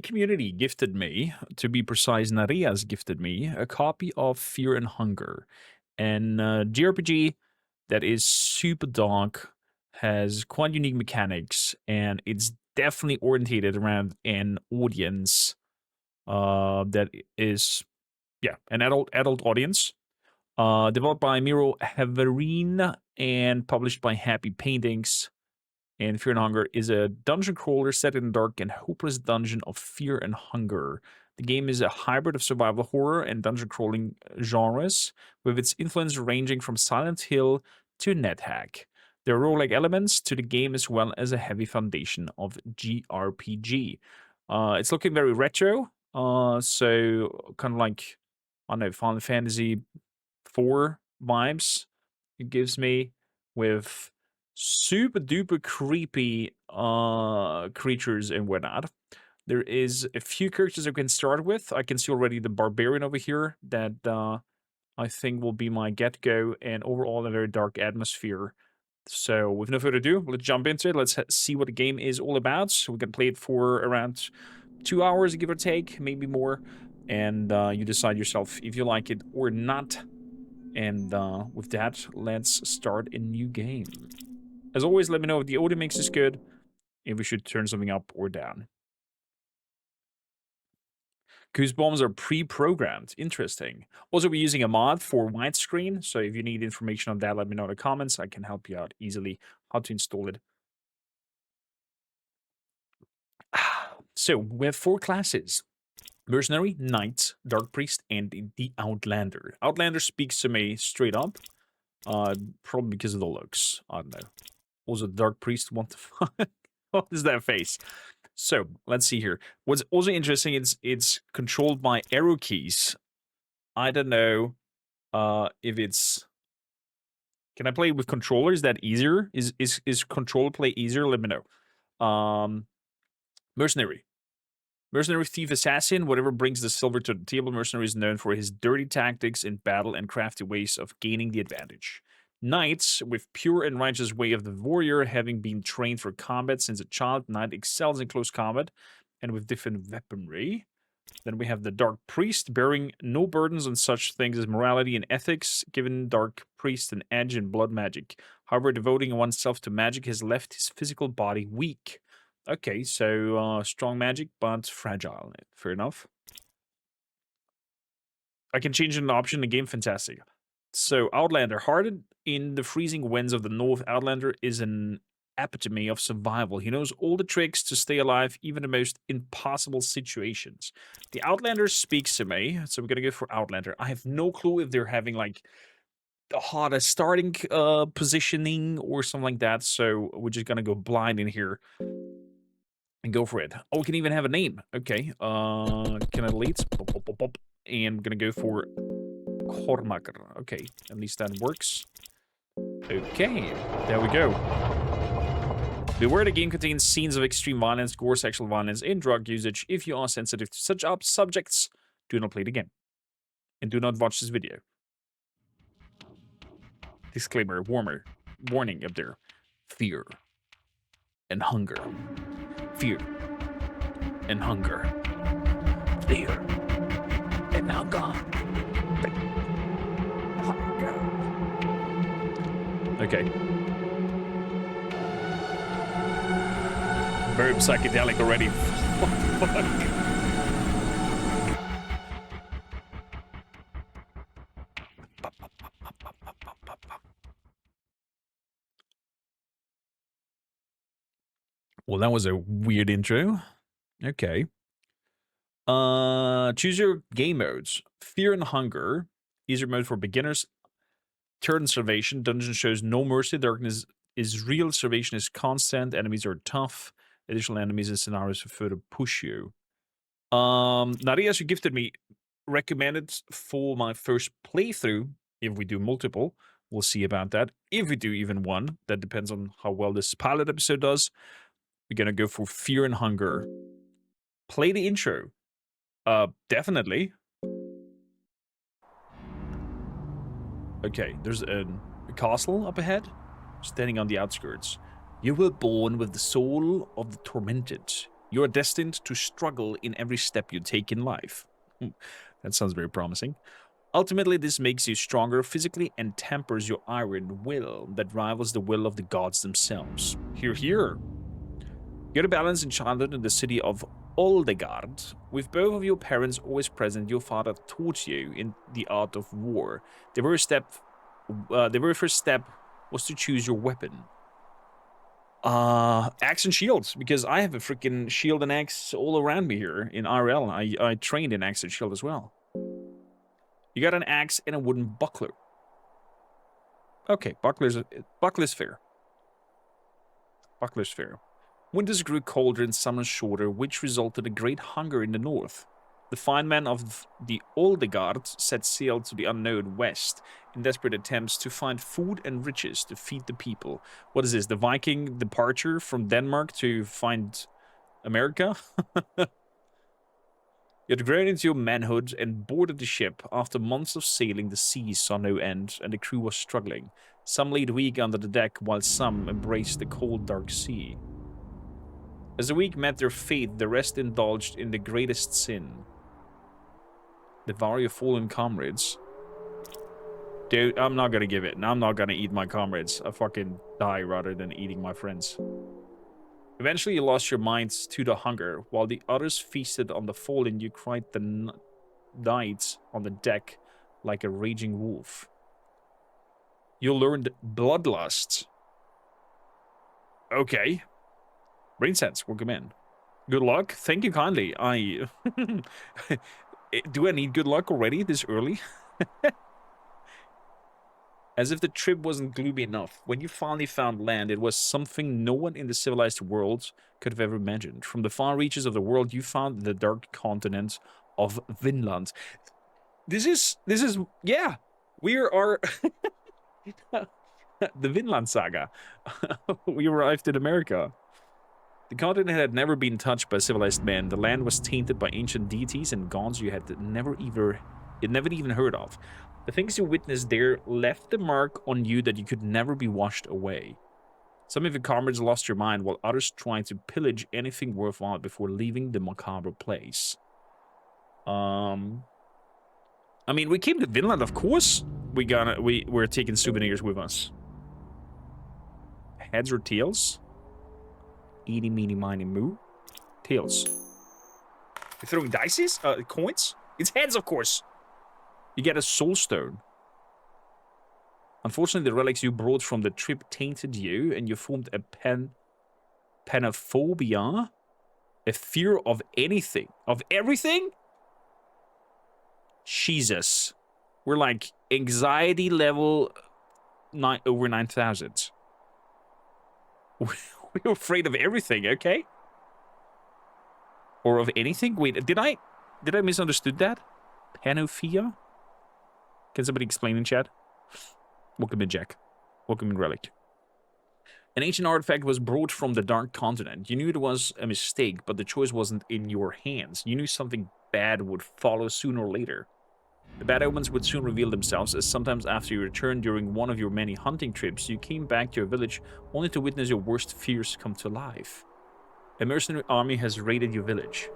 Community gifted me, to be precise, Narias gifted me a copy of Fear and Hunger, and jRPG that is super dark, has quite unique mechanics, and it's definitely orientated around an audience that is, yeah, an adult audience. Developed by Miro Heverine and published by Happy Paintings. And Fear and Hunger is a dungeon crawler set in a dark and hopeless dungeon of fear and hunger. The game is a hybrid of survival horror and dungeon crawling genres, with its influence ranging from Silent Hill to NetHack. There are roguelike elements to the game as well as a heavy foundation of jRPG. It's looking very retro, so kind of like, I don't know, Final Fantasy 4 vibes it gives me, with super duper creepy creatures and whatnot. There is a few characters I can start with. I can see already the barbarian over here that I think will be my get-go, and overall a very dark atmosphere. So with no further ado, let's jump into it. Let's see what the game is all about. So we can play it for around 2 hours, give or take, maybe more. And you decide yourself if you like it or not. And with that, let's start a new game. As always, let me know if the audio mix is good, if we should turn something up or down. Goosebumps are pre-programmed. Interesting. Also, we're using a mod for widescreen, so if you need information on that, let me know in the comments. I can help you out easily how to install it. So, we have 4 classes. Mercenary, Knight, Dark Priest, and the Outlander. Outlander speaks to me straight up. Probably because of the looks. I don't know. Also, Dark Priest, what the fuck? What is that face? So, let's see here. What's also interesting is it's controlled by arrow keys. I don't know if it's... Can I play with controller? Is that easier? Is controller play easier? Let me know. Mercenary. Mercenary, thief, assassin, whatever brings the silver to the table. Mercenary is known for his dirty tactics in battle and crafty ways of gaining the advantage. Knights, with pure and righteous way of the warrior, having been trained for combat since a child, Knight excels in close combat and with different weaponry. Then we have the Dark Priest, bearing no burdens on such things as morality and ethics, giving Dark Priest an edge in blood magic. However, devoting oneself to magic has left his physical body weak. Okay, so strong magic, but fragile. Fair enough. I can change an option in the game. Fantastic. So, Outlander. Hardened in the freezing winds of the north, Outlander is an epitome of survival. He knows all the tricks to stay alive, even the most impossible situations. The Outlander speaks to me, so we're gonna go for Outlander. I have no clue if they're having, like, the hottest starting positioning or something like that, so we're just gonna go blind in here. And go for it. Oh, it can even have a name. Okay. Can I delete? Pop, pop, pop, pop. And I'm gonna go for Kormaker. Okay, at least that works. Okay, there we go. Beware, the game contains scenes of extreme violence, gore, sexual violence, and drug usage. If you are sensitive to such subjects, do not play the game. And do not watch this video. Disclaimer, warning up there. Fear and hunger. Fear and hunger. Fear and hunger. Okay. Very psychedelic already. What the fuck? Well, that was a weird intro. Okay. Choose your game modes. Fear and Hunger. Easier mode for beginners. Turn Starvation. Dungeon shows no mercy. Darkness is real. Starvation is constant. Enemies are tough. Additional enemies and scenarios will further push you. Narias, you gifted me, recommended for my first playthrough. If we do multiple, we'll see about that. If we do even one, that depends on how well this pilot episode does. We're gonna go for Fear and Hunger. Play the intro. Definitely. Okay, there's a castle up ahead, standing on the outskirts. You were born with the soul of the tormented. You are destined to struggle in every step you take in life. That sounds very promising. Ultimately, this makes you stronger physically and tempers your iron will that rivals the will of the gods themselves. Hear, hear. You had a balance in childhood in the city of Oldegard. With both of your parents always present, your father taught you in the art of war. The very first step was to choose your weapon. Axe and shields, because I have a freaking shield and axe all around me here in RL. I trained in axe and shield as well. You got an axe and a wooden buckler. Okay, buckler's fair. Buckler's fair. Winters grew colder and summers shorter, which resulted in great hunger in the north. The fine men of the Oldegard set sail to the unknown west in desperate attempts to find food and riches to feed the people. What is this, the Viking departure from Denmark to find America? You had grown into your manhood and boarded the ship. After months of sailing, the sea saw no end, and the crew was struggling. Some laid weak under the deck, while some embraced the cold, dark sea. As the weak met their fate, the rest indulged in the greatest sin. Devour your fallen comrades. Dude, I'm not gonna give it. I'm not gonna eat my comrades. I fucking die rather than eating my friends. Eventually, you lost your minds to the hunger. While the others feasted on the fallen, you cried the night on the deck like a raging wolf. You learned bloodlust. Okay. Brain sense, welcome in. Good luck. Thank you kindly. Do I need good luck already this early? As if the trip wasn't gloomy enough, when you finally found land, it was something no one in the civilized world could have ever imagined. From the far reaches of the world, you found the dark continent of Vinland. This is, yeah, we are, the Vinland Saga. We arrived in America. The continent had never been touched by civilized men. The land was tainted by ancient deities and gods you had never even heard of. The things you witnessed there left the mark on you that you could never be washed away. Some of your comrades lost your mind, while others tried to pillage anything worthwhile before leaving the macabre place. I mean, we came to Vinland, of course. We're taking souvenirs with us. Heads or tails? Eeny, meeny, miny, moo. Tails. You're throwing dices? Coins? It's heads, of course. You get a soul stone. Unfortunately, the relics you brought from the trip tainted you, and you formed a panophobia, a fear of anything, of everything. Jesus, we're like anxiety level over 9,000. We're afraid of everything, okay? Or of anything? Wait, did I misunderstood that? Panophobia? Can somebody explain in chat? Welcome in, Jack. Welcome in, Relic. An ancient artifact was brought from the Dark Continent. You knew it was a mistake, but the choice wasn't in your hands. You knew something bad would follow sooner or later. The bad omens would soon reveal themselves, as sometimes after you returned during one of your many hunting trips, you came back to your village only to witness your worst fears come to life. A mercenary army has raided your village.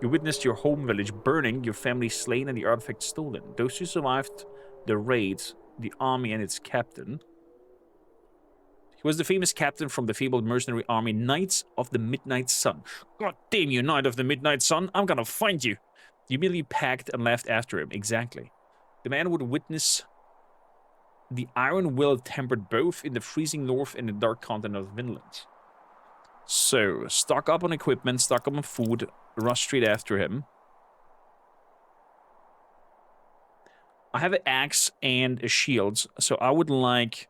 You witnessed your home village burning, your family slain, and the artifact stolen. Those who survived the raid, the army and its captain. He was the famous captain from the fabled mercenary army, Knights of the Midnight Sun. God damn you, Knight of the Midnight Sun, I'm gonna find you. You immediately packed and left after him, exactly. The man would witness the iron will tempered both in the freezing north and the dark continent of Vinland. So, stock up on equipment, stock up on food, rush straight after him. I have an axe and a shield, so I would like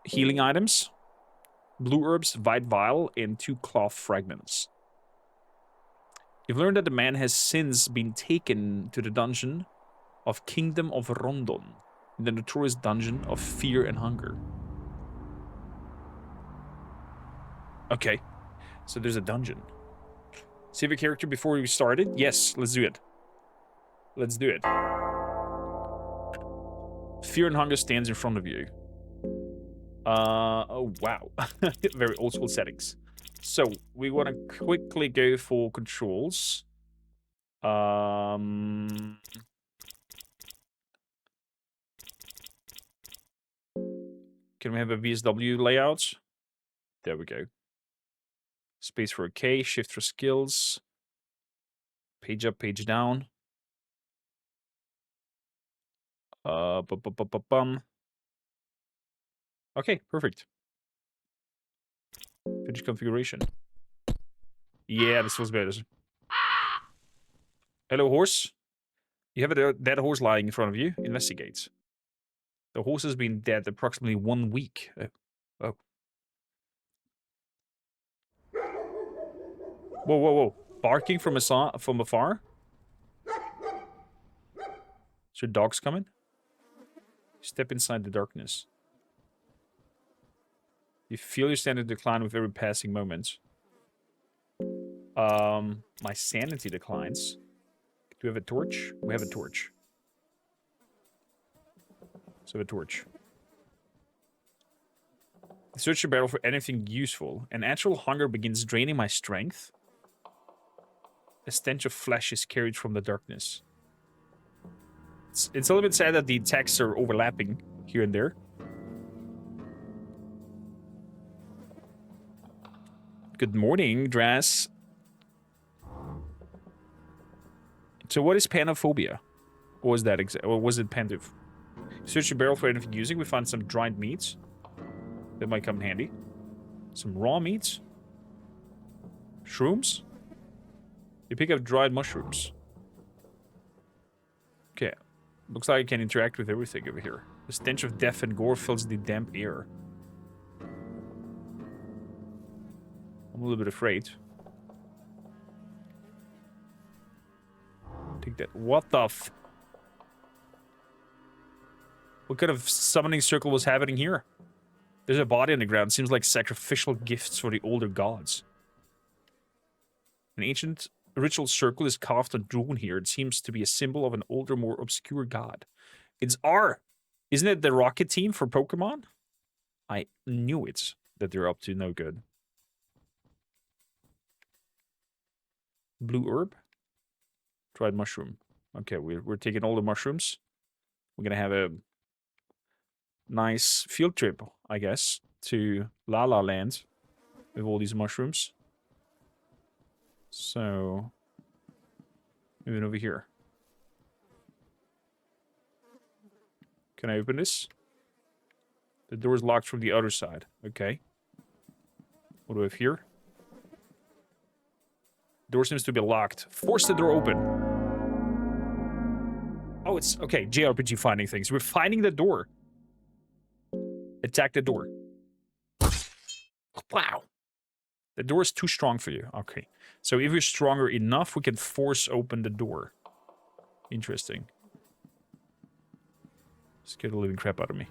healing items, blue herbs, white vial, and 2 cloth fragments. You've learned that the man has since been taken to the dungeon of Kingdom of Rondon, the notorious dungeon of fear and hunger. Okay, so there's a dungeon. Save a character before we started? Yes, let's do it. Let's do it. Fear and hunger stands in front of you. Oh, wow. Very old school settings. So we want to quickly go for controls. Can we have a VSW layout? There we go. Space for a K, shift for skills. Page up, page down. Bum. Okay, perfect. Finish configuration. Yeah, this was better. Hello, horse. You have a dead horse lying in front of you. Investigate. The horse has been dead approximately 1 week. Oh. Whoa, whoa, whoa. Barking from afar? Is your dog's coming? Step inside the darkness. You feel your sanity decline with every passing moment. My sanity declines. Do we have a torch? We have a torch. So a torch. Search your barrel for anything useful. An actual hunger begins draining my strength. A stench of flesh is carried from the darkness. It's a little bit sad that the texts are overlapping here and there. Good morning, Dras. So what is panophobia? What was that or was it pantof? Search your barrel for anything using. We found some dried meats. That might come in handy. Some raw meats. Shrooms. You pick up dried mushrooms. Okay. Looks like I can interact with everything over here. The stench of death and gore fills the damp air. I'm a little bit afraid. Take that. What the f... What kind of summoning circle was happening here? There's a body on the ground. Seems like sacrificial gifts for the older gods. An ancient ritual circle is carved and drawn here. It seems to be a symbol of an older, more obscure god. It's R. Isn't it the Rocket team for Pokemon? I knew it, that they're up to no good. Blue herb? Dried mushroom. Okay, we're taking all the mushrooms. We're gonna have a nice field trip, I guess, to La La Land with all these mushrooms. So, moving over here. Can I open this? The door is locked from the other side. Okay. What do we have here? Door seems to be locked. Force the door open. Oh, it's... Okay, jRPG finding things. We're finding the door. Attack the door. Wow. The door is too strong for you. Okay. So if you're stronger enough, we can force open the door. Interesting. Scared the living crap out of me.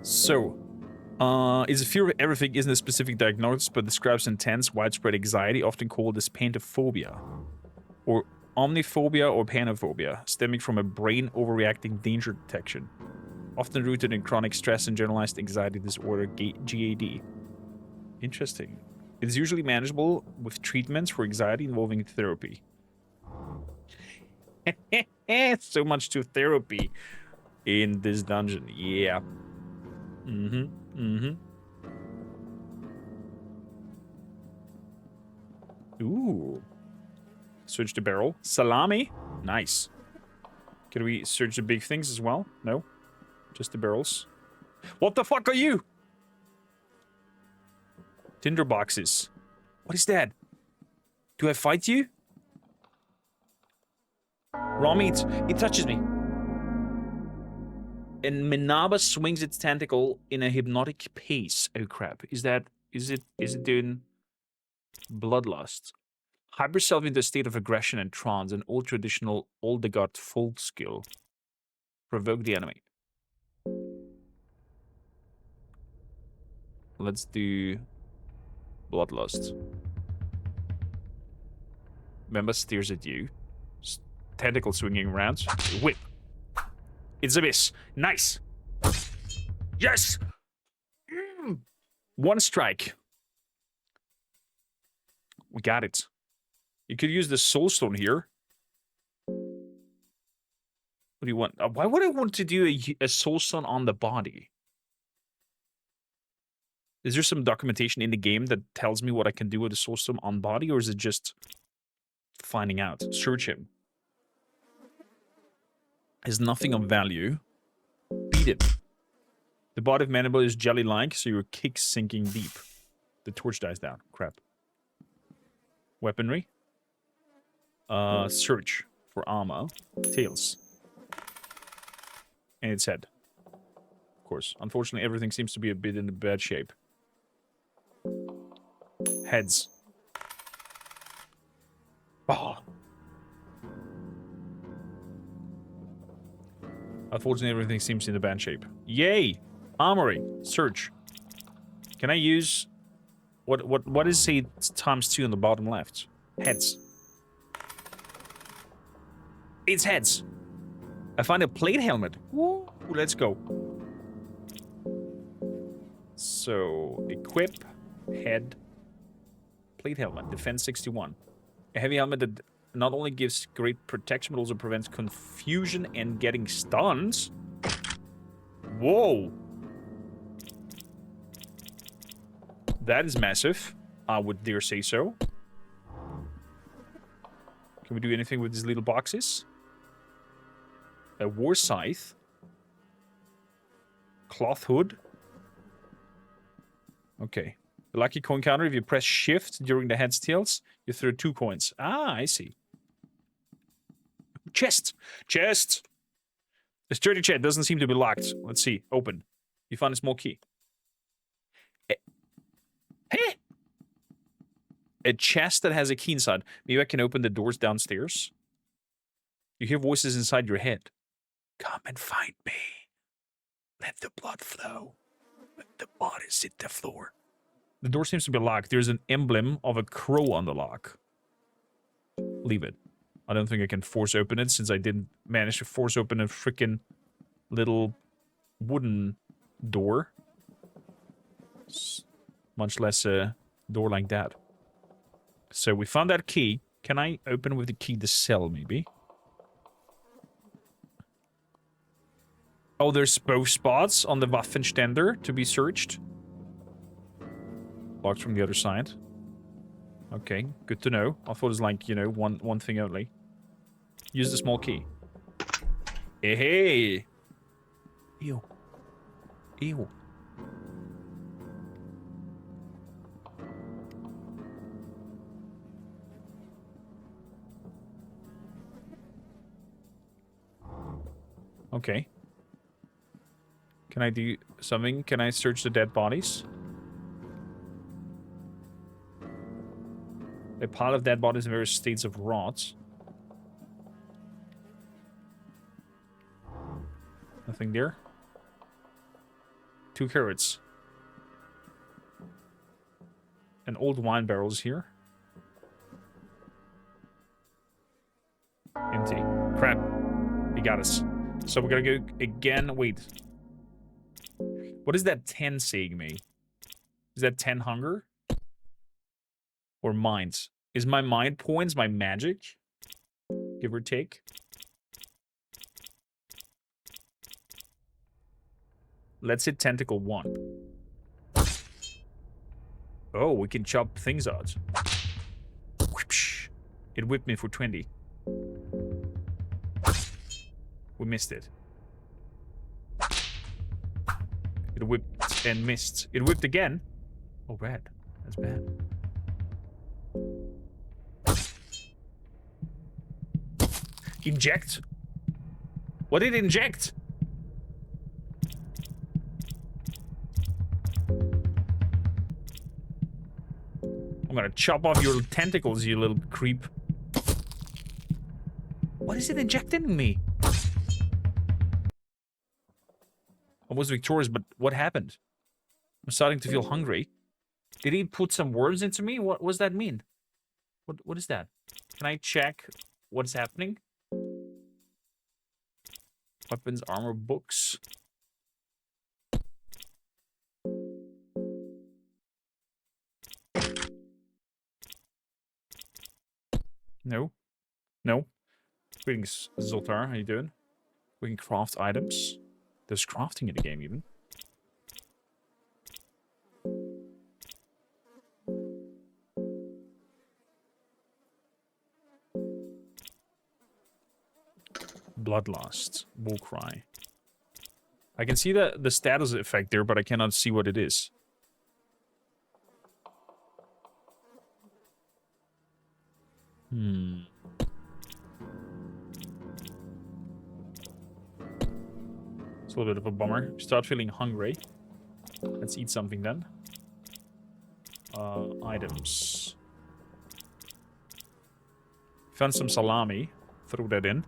So, is a fear of everything isn't a specific diagnosis, but describes intense, widespread anxiety, often called as pantophobia, or omniphobia or panophobia, stemming from a brain overreacting danger detection, often rooted in chronic stress and generalized anxiety disorder, GAD. Interesting. It is usually manageable with treatments for anxiety involving therapy. So much to therapy in this dungeon. Yeah. Ooh. Search the barrel. Salami. Nice. Can we search the big things as well? No? Just the barrels. What the fuck are you? Tinder boxes. What is that? Do I fight you? Raw meat. It touches me. And Minaba swings its tentacle in a hypnotic pace. Oh crap. Is it doing bloodlust? Hype yourself into a state of aggression and trance, an old traditional Old-the-God fold skill. Provoke the enemy. Let's do bloodlust. Member steers at you. Tentacle swinging around. Whip. It's a miss. Nice. Yes! One strike. We got it. You could use the soulstone here. What do you want? Why would I want to do a soulstone on the body? Is there some documentation in the game that tells me what I can do with a soulstone on body, or is it just finding out? Search him. Has nothing of value. Beat it. The body of Mandible is jelly-like, so your kick sinking deep. The torch dies down. Crap. Weaponry. Search for armor. Tails. And its head. Of course. Unfortunately, everything seems to be a bit in bad shape. Heads. Oh. Unfortunately, everything seems in a bad shape. Yay! Armory. Search. Can I use... What is say ×2 on the bottom left? Heads. It's heads. I find a plate helmet. Woo, let's go. So, equip, head, plate helmet, defense 61. A heavy helmet that not only gives great protection, but also prevents confusion and getting stunned. Whoa. That is massive. I would dare say so. Can we do anything with these little boxes? A war scythe. Cloth hood. Okay. The lucky coin counter, if you press shift during the heads tails, you throw 2 coins. Ah, I see. Chest! Chest! The sturdy chest doesn't seem to be locked. Let's see. Open. You found a small key. Hey! A chest that has a key inside. Maybe I can open the doors downstairs. You hear voices inside your head. Come and find me. Let the blood flow. Let the bodies hit the floor. The door seems to be locked. There's an emblem of a crow on the lock. Leave it. I don't think I can force open it since I didn't manage to force open a freaking little wooden door. Much less a door like that. So we found that key. Can I open with the key the cell, maybe? Oh, there's both spots on the Waffenständer to be searched. Locked from the other side. Okay, good to know. I thought it was like, you know, one thing only. Use the small key. Hey! Ew. Ew. Okay. Can I do something? Can I search the dead bodies? A pile of dead bodies in various states of rot. Nothing there. 2 carrots. An old wine barrel is here. Empty. Crap. He got us. So we're gonna go again. Wait. What is that 10 saying me? Is that 10 hunger? Or minds? Is my mind points my magic? Give or take? Let's hit tentacle 1. Oh, we can chop things out. Whoopsh. It whipped me for 20. We missed it. It whipped and missed. It whipped again. Oh, red. That's bad. Inject? What did it inject? I'm gonna chop off your tentacles, you little creep. What is it injecting me? I was victorious, but what happened? I'm starting to feel hungry. Did he put some worms into me? What does that mean? What is that? Can I check what's happening? Weapons, armor, books. No. No. Greetings, Zoltar. How you doing? We can craft items. There's crafting in the game, even. Bloodlust. Warcry. I can see the status effect there, but I cannot see what it is. Hmm. It's a little bit of a bummer. Start feeling hungry. Let's eat something then. Items. Found some salami. Throw that in.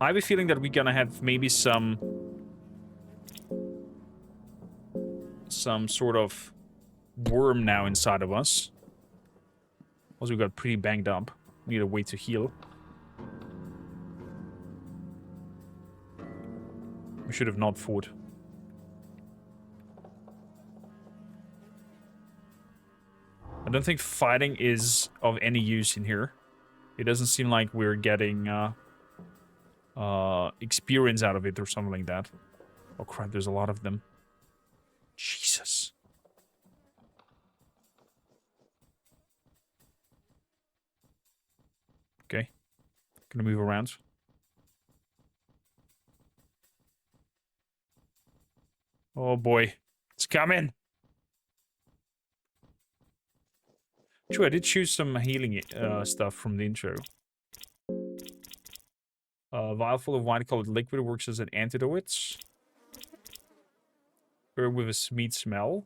I have a feeling that we're gonna have maybe some sort of worm now inside of us. Also, we got pretty banged up. Need a way to heal. We should have not fought. I don't think fighting is of any use in here. It doesn't seem like we're getting experience out of it or something like that. Oh crap, there's a lot of them. Jesus. Okay. Gonna move around. Oh boy. It's coming! True, I did choose some healing stuff from the intro. Vial full of white-colored liquid works as an antidote. Herb with a sweet smell.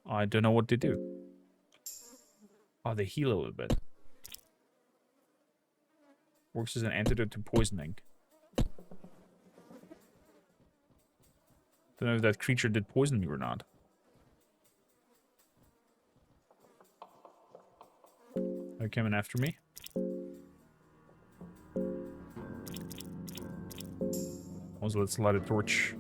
I don't know what they do. Oh, they heal a little bit. Works as an antidote to poisoning. Don't know if that creature did poison me or not. They're coming after me. Also, let's light a torch.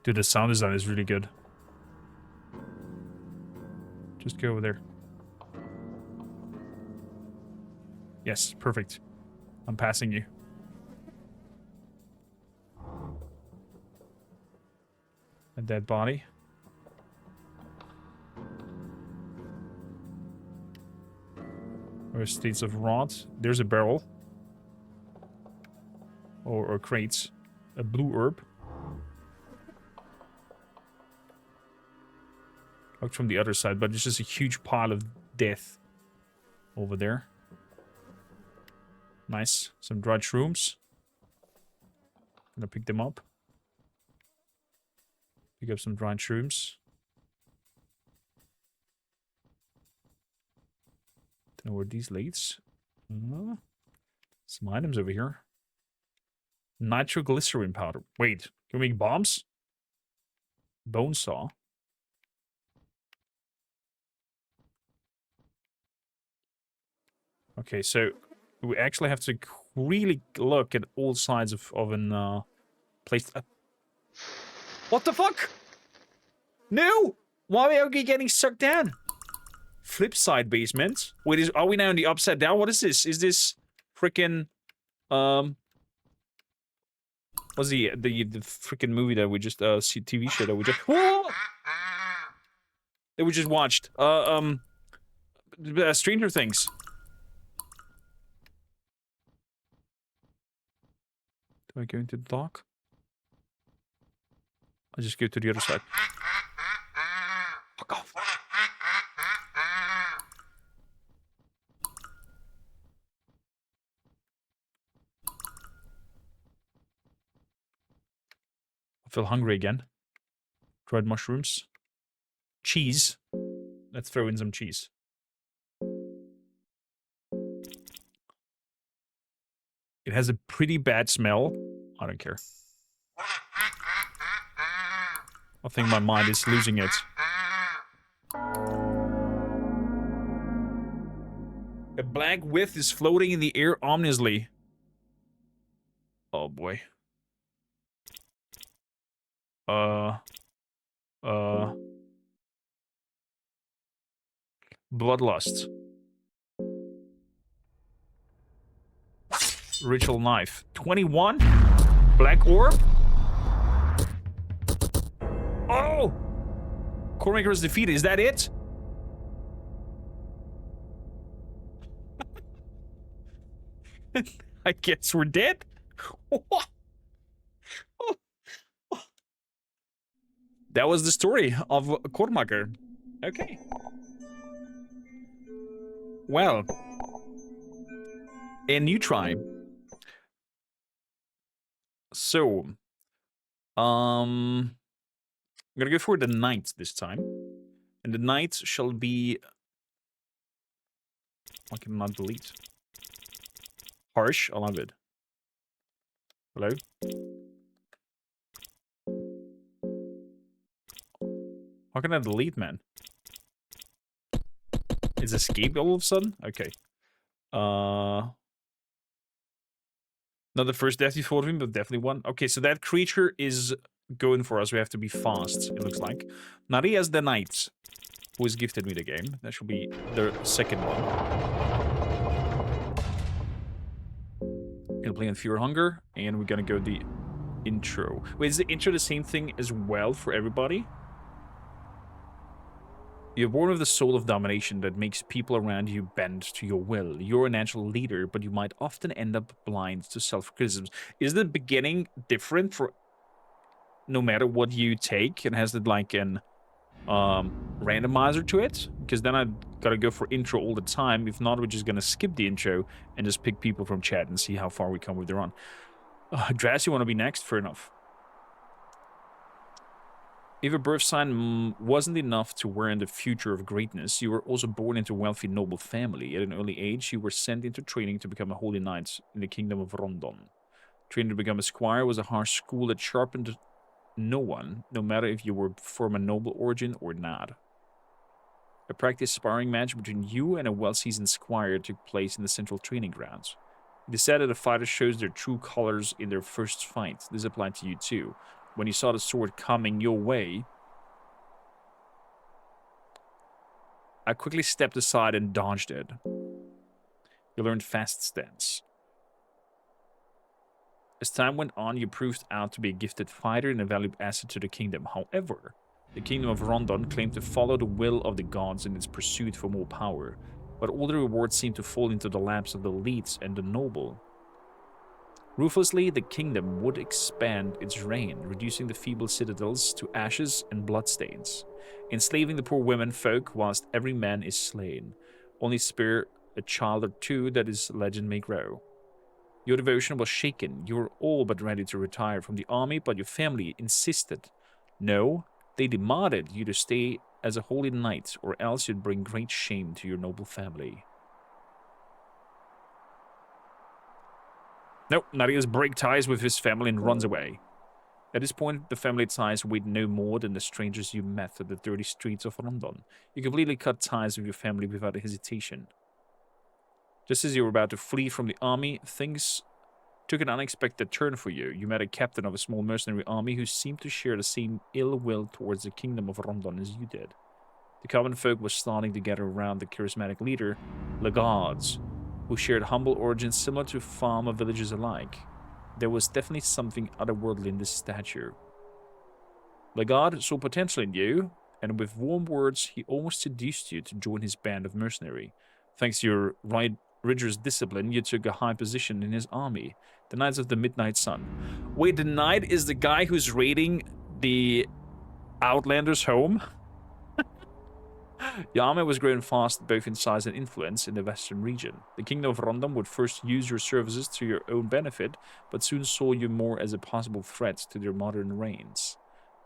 Dude, the sound design is really good. Just go over there. Yes, perfect. I'm passing you. A dead body. Or states of rot. There's a barrel. Or crates. A blue herb. Looked from the other side, but it's just a huge pile of death over there. Nice. Some dried shrooms. Gonna pick them up. Pick up some dried shrooms. Don't know where these leads. Some items over here. Nitroglycerin powder. Wait, can we make bombs? Bone saw. Okay, so we actually have to really look at all sides of an place. What the fuck? No! Why are we getting sucked down? Flip side basement. Wait, are we now in the upside down? What is this? Is this freaking what's the freaking movie that we just TV show that we just that we just watched? Stranger Things. Do I go into the dock? I'll just go to the other side. Fuck off. I feel hungry again. Dried mushrooms. Cheese. Let's throw in some cheese. It has a pretty bad smell. I don't care. I think my mind is losing it. A black width is floating in the air ominously. Oh boy. Bloodlust. Ritual knife. 21? Black orb? Oh! Coremaker is defeated. Is that it? I guess we're dead? That was the story of Coremaker. Okay. Well. A new tribe. So. I'm gonna go for the knight this time. And the knight shall be... I cannot delete. Harsh. I love it. Hello? How can I delete, man? It's escaped all of a sudden? Okay. Not the first death you thought of him, but definitely one. Okay, so that creature is going for us. We have to be fast, it looks like. Naria's the knight, who has gifted me the game. That should be the second one. Gonna play on Fear Hunger, and we're gonna go the intro. Wait, is the intro the same thing as well for everybody? You're born with the soul of domination that makes people around you bend to your will. You're a natural leader, but you might often end up blind to self-criticisms. Is the beginning different for no matter what you take? And has it like an randomizer to it? Because then I've got to go for intro all the time. If not, we're just going to skip the intro and just pick people from chat and see how far we come with their run. Dras, you want to be next? Fair enough. If your birth sign wasn't enough to warrant the future of greatness, you were also born into a wealthy noble family. At an early age, you were sent into training to become a holy knight in the kingdom of Rondon. Training to become a squire was a harsh school that sharpened no one, no matter if you were from a noble origin or not. A practice sparring match between you and a well-seasoned squire took place in the central training grounds. It is said that a fighter shows their true colors in their first fight. This applied to you too. When you saw the sword coming your way, I quickly stepped aside and dodged it. You learned fast stance. As time went on, you proved out to be a gifted fighter and a valuable asset to the kingdom. However, the kingdom of Rondon claimed to follow the will of the gods in its pursuit for more power, but all the rewards seemed to fall into the laps of the elites and the noble. Ruthlessly, the kingdom would expand its reign, reducing the feeble citadels to ashes and bloodstains, enslaving the poor women folk whilst every man is slain. Only spare a child or two that his legend may grow. Your devotion was shaken. You were all but ready to retire from the army, but your family insisted. No, they demanded you to stay as a holy knight, or else you'd bring great shame to your noble family. Nope, Narius breaks ties with his family and runs away. At this point, the family ties weighed no more than the strangers you met at the dirty streets of Rondon. You completely cut ties with your family without hesitation. Just as you were about to flee from the army, things took an unexpected turn for you. You met a captain of a small mercenary army who seemed to share the same ill will towards the kingdom of Rondon as you did. The common folk was starting to gather around the charismatic leader, Lagards, who shared humble origins similar to farmer villagers alike. There was definitely something otherworldly in this stature. Lagard saw potential in you, and with warm words, he almost seduced you to join his band of mercenary. Thanks to your rigorous discipline, you took a high position in his army, the Knights of the Midnight Sun. Wait, the Knight is the guy who's raiding the Outlander's home? Your army was growing fast both in size and influence in the western region. The kingdom of Rondon would first use your services to your own benefit, but soon saw you more as a possible threat to their modern reigns.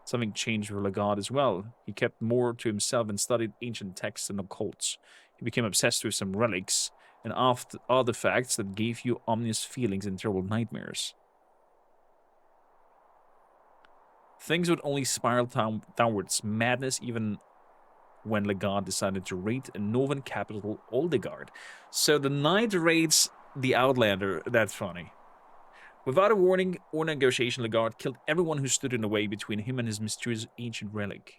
Something changed for Lagarde as well. He kept more to himself and studied ancient texts and occults. He became obsessed with some relics and artifacts that gave you ominous feelings and terrible nightmares. Things would only spiral downwards. Madness even when Legard decided to raid a northern capital, Oldegard. So the knight raids the Outlander. That's funny. Without a warning or negotiation, Legard killed everyone who stood in the way between him and his mysterious ancient relic.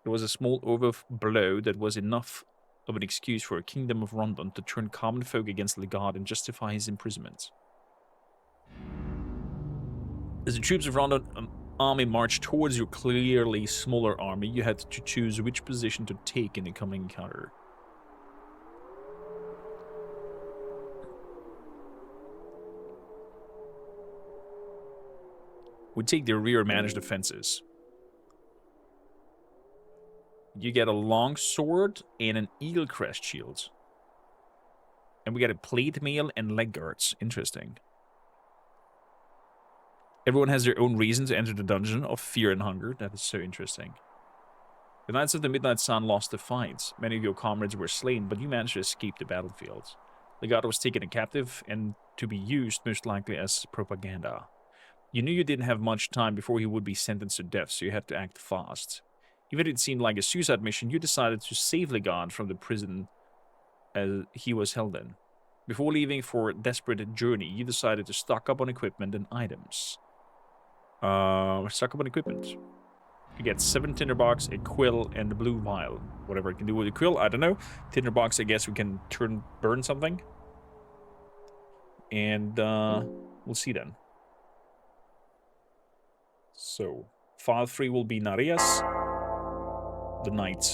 It was a small overblow that was enough of an excuse for a kingdom of Rondon to turn common folk against Legard and justify his imprisonment. As the troops of Rondon army marched towards your clearly smaller army, you had to choose which position to take in the coming encounter. We take the rear managed defenses. You get a long sword and an eagle crest shield. And we get a plate mail and leg guards. Interesting. Everyone has their own reason to enter the dungeon of fear and hunger. That is so interesting. The Knights of the Midnight Sun lost the fight. Many of your comrades were slain, but you managed to escape the battlefield. Legado was taken a captive and to be used most likely as propaganda. You knew you didn't have much time before he would be sentenced to death, so you had to act fast. Even if it seemed like a suicide mission, you decided to save Legard from the prison he was held in. Before leaving for a desperate journey, you decided to stock up on equipment and items. Stock up on equipment. You get 7 tinderbox, a quill, and the blue vial. Whatever it can do with the quill, I don't know. Tinderbox, I guess we can burn something. And we'll see then. So, file 3 will be Narias, the knight.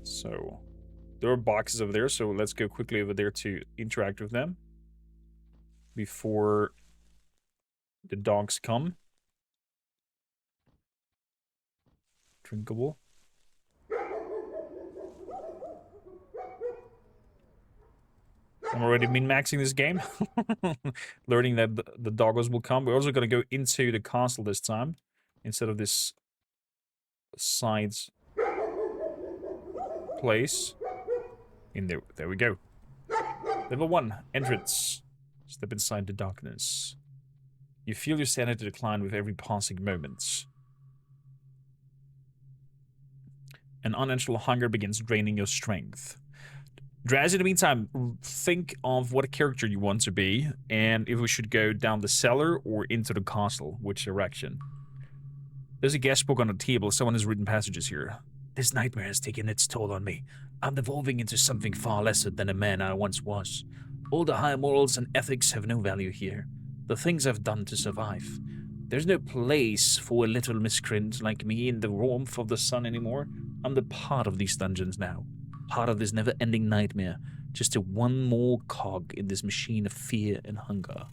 So, there are boxes over there, so let's go quickly over there to interact with them before the dogs come. Drinkable. I'm already min-maxing this game. Learning that the doggos will come. We're also going to go into the castle this time. Instead of this side place. In there. There we go. Level 1. Entrance. Step inside the darkness. You feel your sanity decline with every passing moment. An unnatural hunger begins draining your strength. Draz, in the meantime, think of what character you want to be, and if we should go down the cellar or into the castle, which direction. There's a guest book on the table. Someone has written passages here. This nightmare has taken its toll on me. I'm devolving into something far lesser than a man I once was. All the high morals and ethics have no value here. The things I've done to survive. There's no place for a little miscreant like me in the warmth of the sun anymore. I'm the part of these dungeons now. Part of this never-ending nightmare. Just a one more cog in this machine of fear and hunger.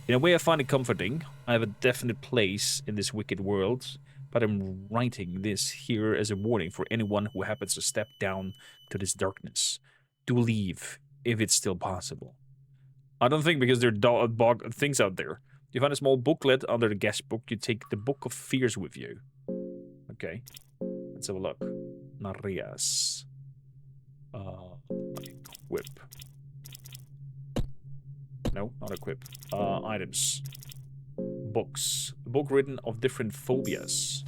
In a way, I find it comforting. I have a definite place in this wicked world, but I'm writing this here as a warning for anyone who happens to step down to this darkness. Do leave, if it's still possible. I don't think, because there are things out there. You find a small booklet under the guest book. You take the Book of Fears with you. Okay. Let's have a look. Narias. Equip. No, not equip. Items. Books. A book written of different phobias.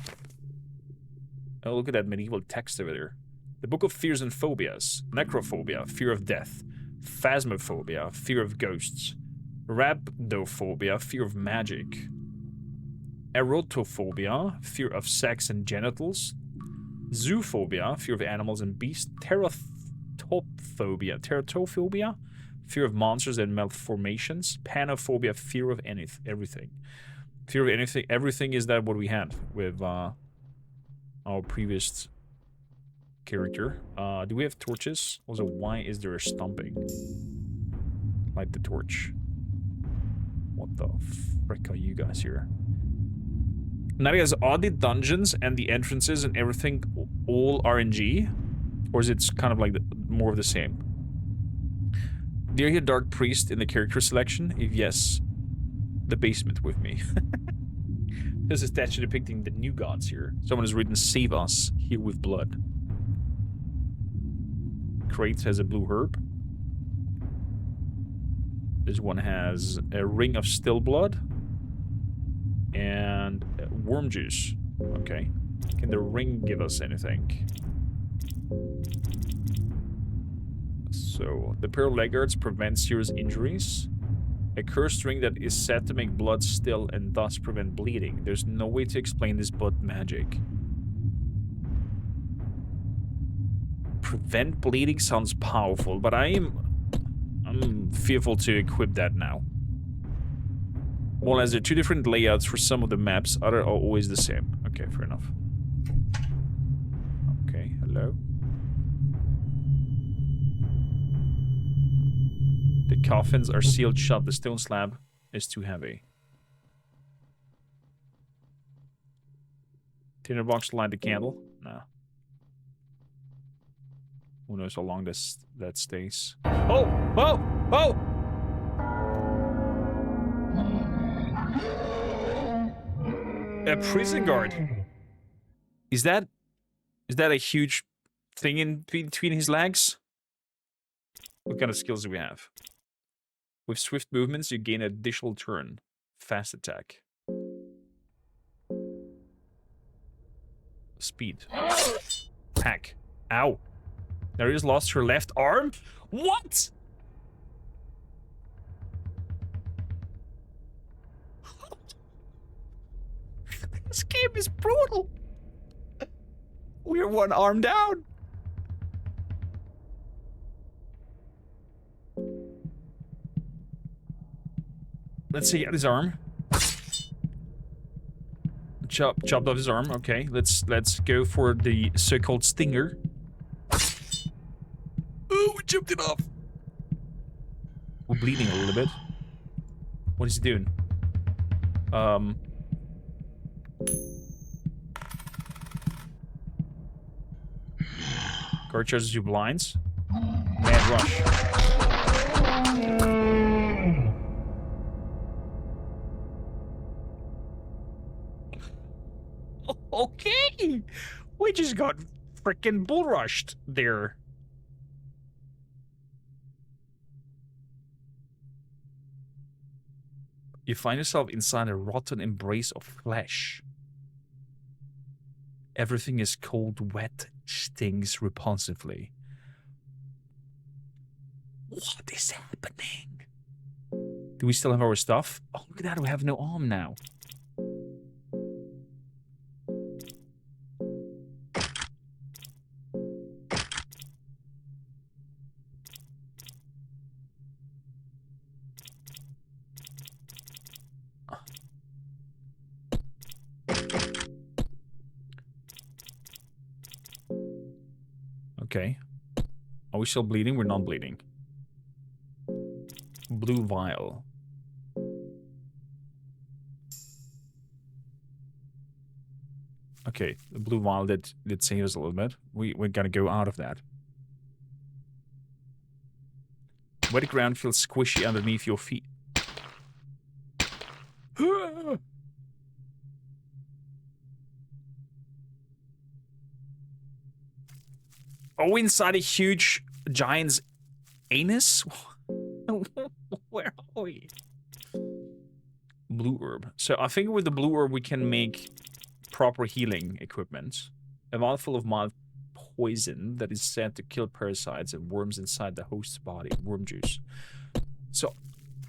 Oh, look at that medieval text over there. The Book of Fears and Phobias. Necrophobia, fear of death. Phasmophobia, fear of ghosts. Rhabdophobia, fear of magic. Erotophobia, fear of sex and genitals. Zoophobia, fear of animals and beasts. Teratophobia, fear of monsters and malformations. Panophobia, fear of everything. Fear of anything. Everything is that what we had with our previous character. Do we have torches? Also, why is there a stomping? Light the torch. What the frick are you guys here? Narias, are the dungeons and the entrances and everything all RNG? Or is it kind of like more of the same? Do you hear Dark Priest in the character selection? If yes, the basement with me. There's a statue depicting the new gods here. Someone has written, "Save us, here with blood." Crate has a blue herb. This one has a ring of still blood. And worm juice. Okay. Can the ring give us anything? So, the pair of leg guards prevent serious injuries. A cursed ring that is said to make blood still and thus prevent bleeding. There's no way to explain this but magic. Prevent bleeding sounds powerful, but I'm fearful to equip that now. Well, as there are two different layouts for some of the maps, other are always the same. Okay, fair enough. Okay, hello. The coffins are sealed shut. The stone slab is too heavy. Tinder box to light the candle? Nah. Who knows how long that stays. Oh! Oh! Oh! A prison guard. Is that a huge thing in between his legs? What kind of skills do we have? With swift movements, you gain an additional turn. Fast attack. Speed. Hack. Ow. Naria's lost her left arm? What? This game is brutal. We're one arm down. Let's see his arm. Chopped off his arm. Okay, let's go for the so-called stinger. Oh, we chopped it off. We're bleeding a little bit. What is he doing? Guard charges you blinds. Mad rush. Okay, we just got freaking bull rushed there. You find yourself inside a rotten embrace of flesh. Everything is cold, wet, stings repulsively. What is happening? Do we still have our stuff? Oh, look at that, we have no arm now. Okay. Are we still bleeding? We're not bleeding. Blue vial. Okay, the blue vial did save us a little bit. We're gonna go out of that. Wet ground feels squishy underneath your feet. Oh, inside a huge giant's anus? Where are we? Blue herb. So I think with the blue herb we can make proper healing equipment. A vial full of mild poison that is said to kill parasites and worms inside the host's body. Worm juice. So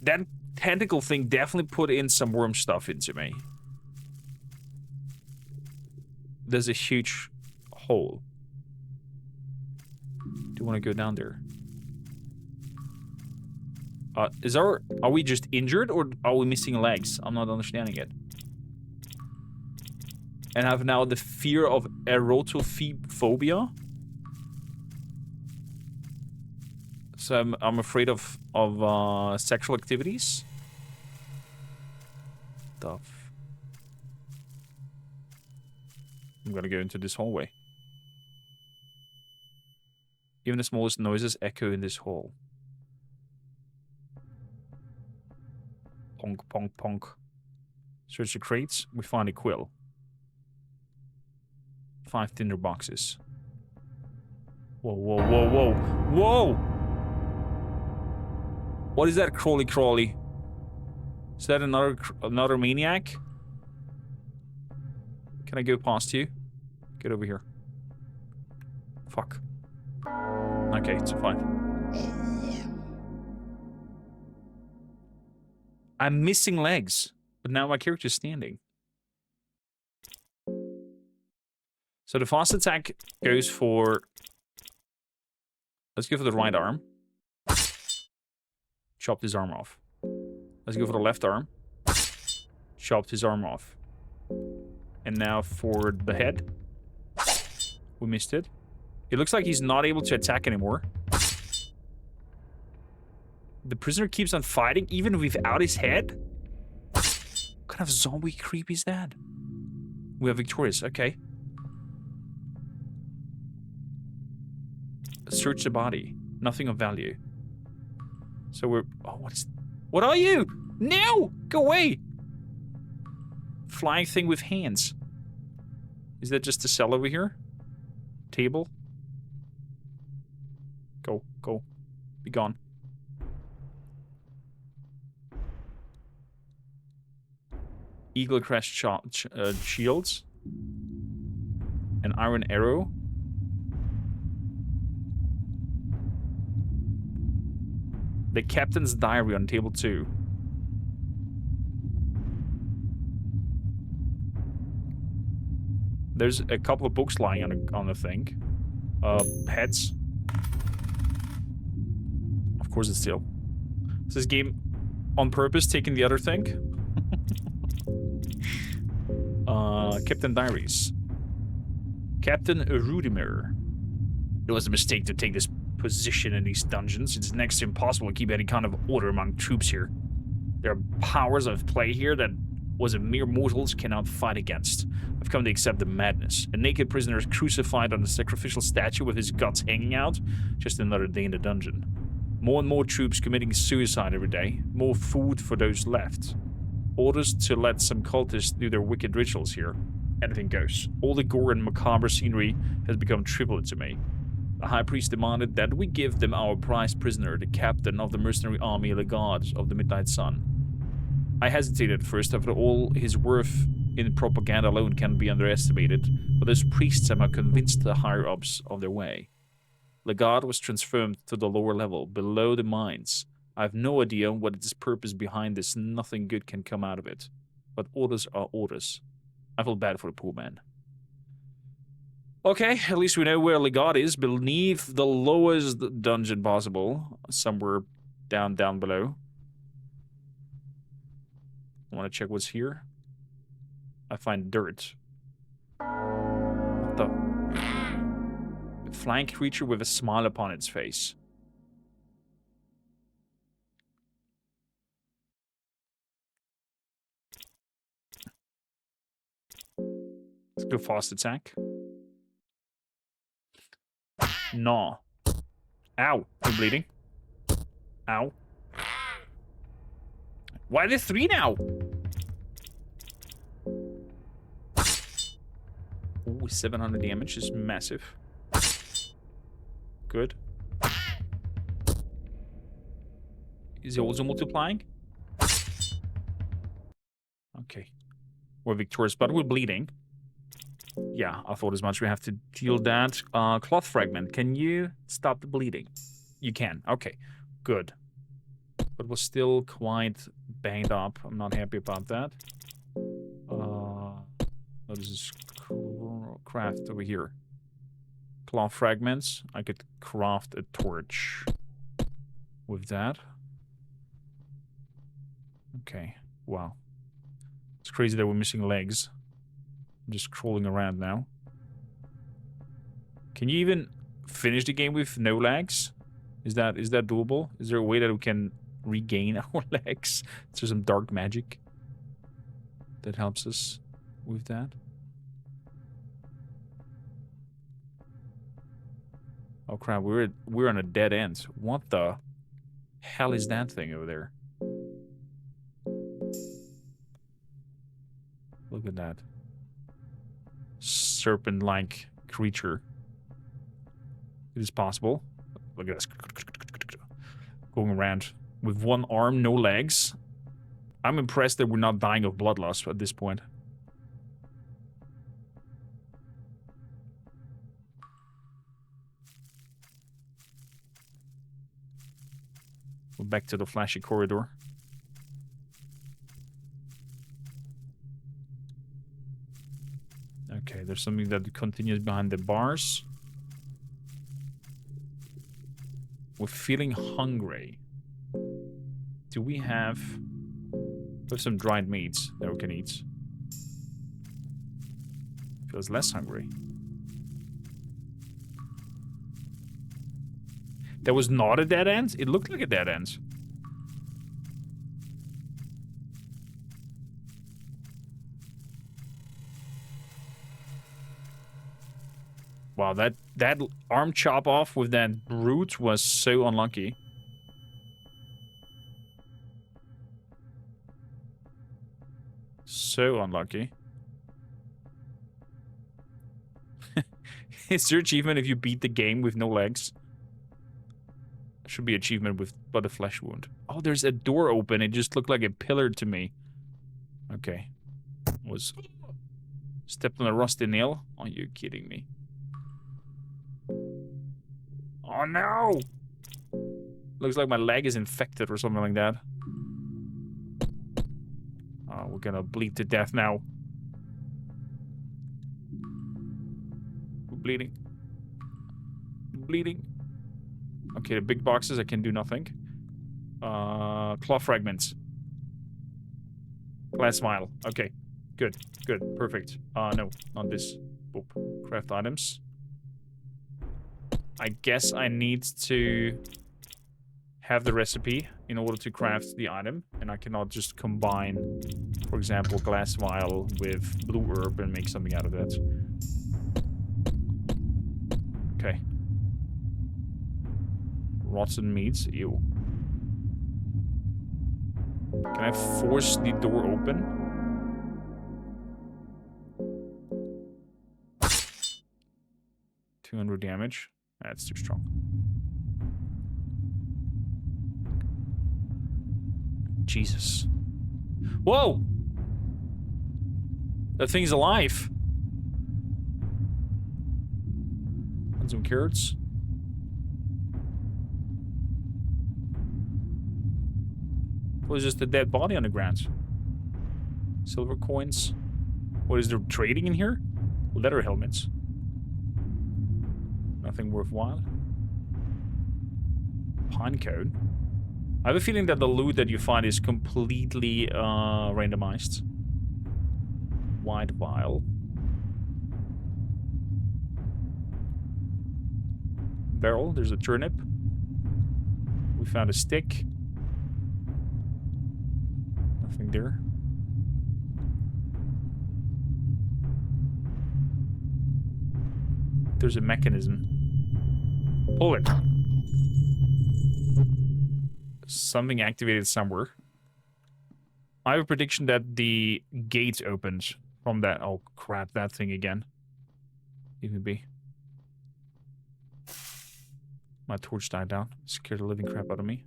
that tentacle thing definitely put in some worm stuff into me. There's a huge hole. Do you want to go down there? Are we just injured or are we missing legs? I'm not understanding it. And I have now the fear of erotophobia. So I'm afraid of sexual activities. Tough. I'm gonna go into this hallway. Even the smallest noises echo in this hall. Ponk, ponk, ponk. Search the crates. We find a quill. 5 tinder boxes. Whoa, whoa, whoa, whoa. Whoa! What is that, crawly crawly? Is that another maniac? Can I go past you? Get over here. Fuck. Okay, it's fine. I'm missing legs, but now my character's standing. So the fast attack goes for... Let's go for the right arm. Chopped his arm off. Let's go for the left arm. Chopped his arm off. And now for the head. We missed it. It looks like he's not able to attack anymore. The prisoner keeps on fighting even without his head? What kind of zombie creep is that? We are victorious, okay. Search the body. Nothing of value. So we're... Oh, what are you? No! Go away! Flying thing with hands. Is that just a cell over here? Table? Go, go. Be gone. Eagle crest shields. An iron arrow. The captain's diary on table 2. There's a couple of books lying on the thing. Heads. Of course it's still. Is this game on purpose taking the other thing? Captain Diaries. Captain Rudimer. It was a mistake to take this position in these dungeons. It's next to impossible to keep any kind of order among troops here. There are powers of play here that was a mere mortals cannot fight against. I've come to accept the madness. A naked prisoner is crucified on a sacrificial statue with his guts hanging out. Just another day in the dungeon. More and more troops committing suicide every day. More food for those left. Orders to let some cultists do their wicked rituals here. Anything goes. All the gore and macabre scenery has become trivial to me. The high priest demanded that we give them our prized prisoner, the captain of the mercenary army, the god of the Midnight Sun. I hesitated at first. After all, his worth in propaganda alone can be underestimated, but those priests somehow convinced the higher-ups of their way. The god was transformed to the lower level, below the mines. I have no idea what its purpose behind this. Nothing good can come out of it. But orders are orders. I feel bad for the poor man. Okay, at least we know where Legat is, beneath the lowest dungeon possible. Somewhere down below. I want to check what's here. I find dirt. What the? A flying creature with a smile upon its face. Let's go fast attack. No. Ow. I'm bleeding. Ow. Why are there 3 now? Ooh, 700 damage is massive. Good. Is it also multiplying? Okay. We're victorious, but we're bleeding. Yeah, I thought as much. We have to deal that. Cloth fragment. Can you stop the bleeding? You can. Okay. Good. But we're still quite banged up. I'm not happy about that. What is this? Craft over here. Cloth fragments. I could craft a torch with that. Okay. Wow. It's crazy that we're missing legs. I'm just crawling around now. Can you even finish the game with no legs? Is that doable? Is there a way that we can regain our legs? Is there some dark magic that helps us with that? Oh crap, we're on a dead end. What the hell is that thing over there? Look at that. Serpent-like creature. It is possible. Look at this. Going around with one arm, no legs. I'm impressed that we're not dying of blood loss at this point. We're back to the flashy corridor. Okay, there's something that continues behind the bars. We're feeling hungry. Do we have some dried meats that we can eat? Feels less hungry. That was not a dead end? It looked like a dead end. Wow, that arm chop off with that brute was so unlucky. So unlucky. Is there achievement if you beat the game with no legs? Should be achievement with but a flesh wound. Oh, there's a door open. It just looked like a pillar to me. Okay. Was stepped on a rusty nail? Are you kidding me? Oh no! Looks like my leg is infected or something like that. Oh, we're gonna bleed to death now. We're bleeding. Bleeding. Okay, the big boxes, I can do nothing. Claw fragments. Glass vial. Okay. Good. Good. Perfect. No. Not this. Boop. Craft items. I guess I need to have the recipe in order to craft the item. And I cannot just combine, for example, glass vial with blue herb and make something out of that. Okay. Rotten meats. Ew. Can I force the door open? $200 damage. That's too strong. Jesus. Whoa! That thing's alive. And some carrots. What is just a dead body on the ground? Silver coins. What is there trading in here? Leather helmets. Nothing worthwhile. Pine cone. I have a feeling that the loot that you find is completely randomized. White vial. Barrel. There's a turnip. We found a stick. Nothing there. There's a mechanism. Pull it. Something activated somewhere. I have a prediction that the gate opened from that. Oh crap, that thing again. Even be. My torch died down. Scared the living crap out of me.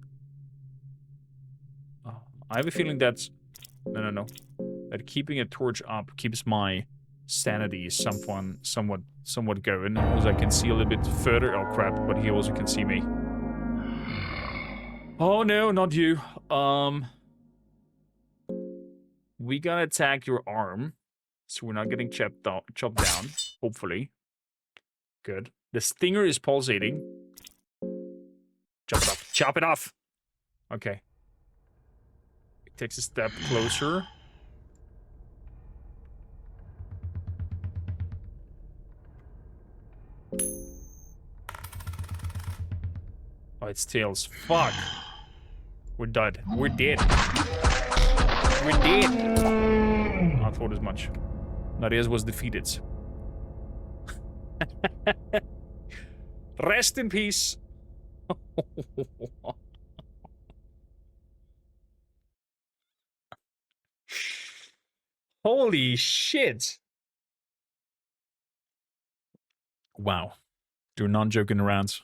Oh, I have a feeling that... No. That keeping a torch up keeps my sanity somewhat going, because I can see a little bit further. Oh crap, but he also can see me. Oh no, not you. We gotta attack your arm, so we're not getting chopped down, hopefully. Good. The stinger is pulsating. Chop it off. Chop it off! Okay. It takes a step closer. Oh, it's tails. Fuck. We're dead. We're dead. We're dead. I thought as much. Narias was defeated. Rest in peace. Holy shit. Wow. You're not joking around.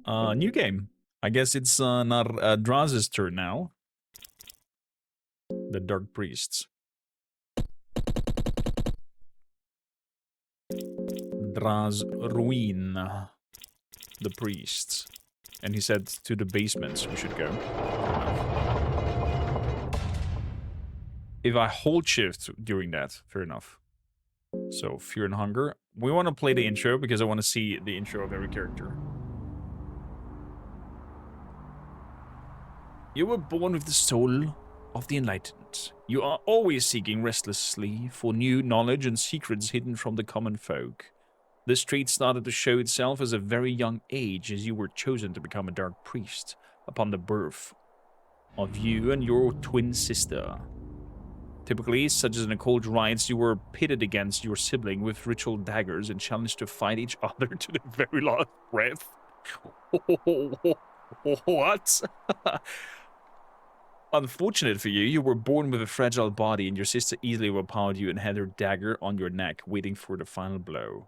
New game. I guess it's not Draz's turn now. The Dark Priests. Draz Ruin. The Priests. And he said to the basements we should go. If I hold shift during that, fair enough. So, fear and hunger. We want to play the intro because I want to see the intro of every character. You were born with the soul of the enlightened. You are always seeking restlessly for new knowledge and secrets hidden from the common folk. This trait started to show itself as a very young age as you were chosen to become a dark priest upon the birth of you and your twin sister. Typically, such as in occult rites, you were pitted against your sibling with ritual daggers and challenged to fight each other to the very last breath. What? Unfortunate for you, you were born with a fragile body and your sister easily overpowered you and had her dagger on your neck, waiting for the final blow.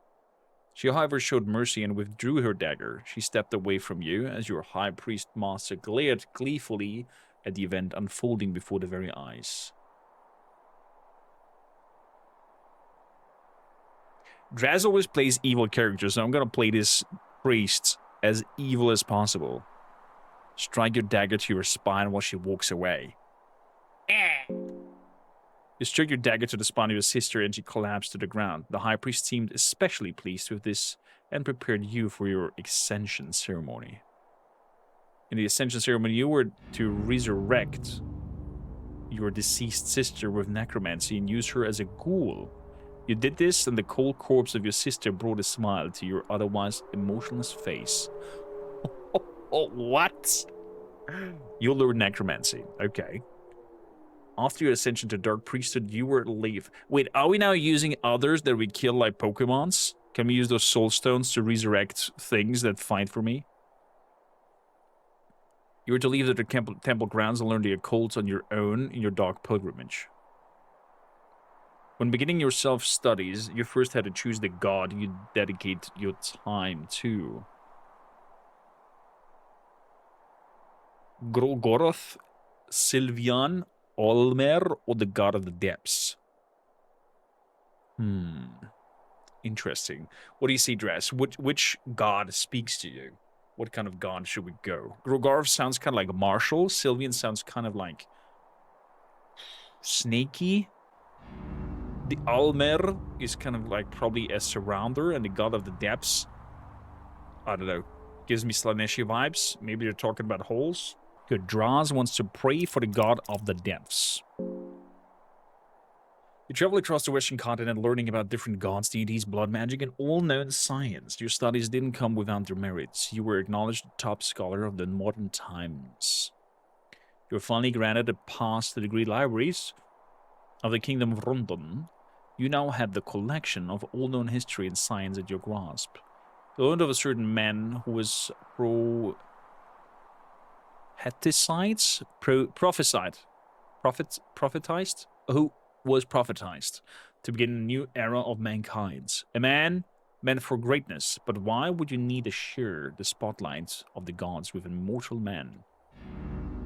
She, however, showed mercy and withdrew her dagger. She stepped away from you as your high priest master glared gleefully at the event unfolding before their very eyes. Draz always plays evil characters, so I'm gonna play this priest as evil as possible. Strike your dagger to her spine while she walks away. You struck your dagger to the spine of your sister and she collapsed to the ground. The high priest seemed especially pleased with this and prepared you for your ascension ceremony. In the ascension ceremony, you were to resurrect your deceased sister with necromancy and use her as a ghoul. You did this, and the cold corpse of your sister brought a smile to your otherwise emotionless face. Oh, what? You learned necromancy. Okay. After your ascension to Dark Priesthood, you were to leave. Wait, are we now using others that we kill like Pokemons? Can we use those soul stones to resurrect things that fight for me? You were to leave the temple grounds and learn the occult on your own in your dark pilgrimage. When beginning your self-studies, you first had to choose the god you dedicate your time to. Grogoroth, Sylvian, Olmer, or the god of the depths? Interesting. What do you see, Dress? Which god speaks to you? What kind of god should we go? Grogoroth sounds kind of like martial. Sylvian sounds kind of like snaky. The Almer is kind of like probably a surrounder, and the god of the depths, I don't know, gives me Slaneshi vibes. Maybe they're talking about holes. Good. Draz wants to pray for the god of the depths. You travel across the Western continent learning about different gods, deities, blood magic, and all known science. Your studies didn't come without your merits. You were acknowledged top scholar of the modern times. You were finally granted a pass to the great libraries of the Kingdom of Rondon. You now had the collection of all known history and science at your grasp. You learned of a certain man who was prophetized, who was prophetized to begin a new era of mankind. A man meant for greatness, but why would you need to share the spotlight of the gods with a mortal man?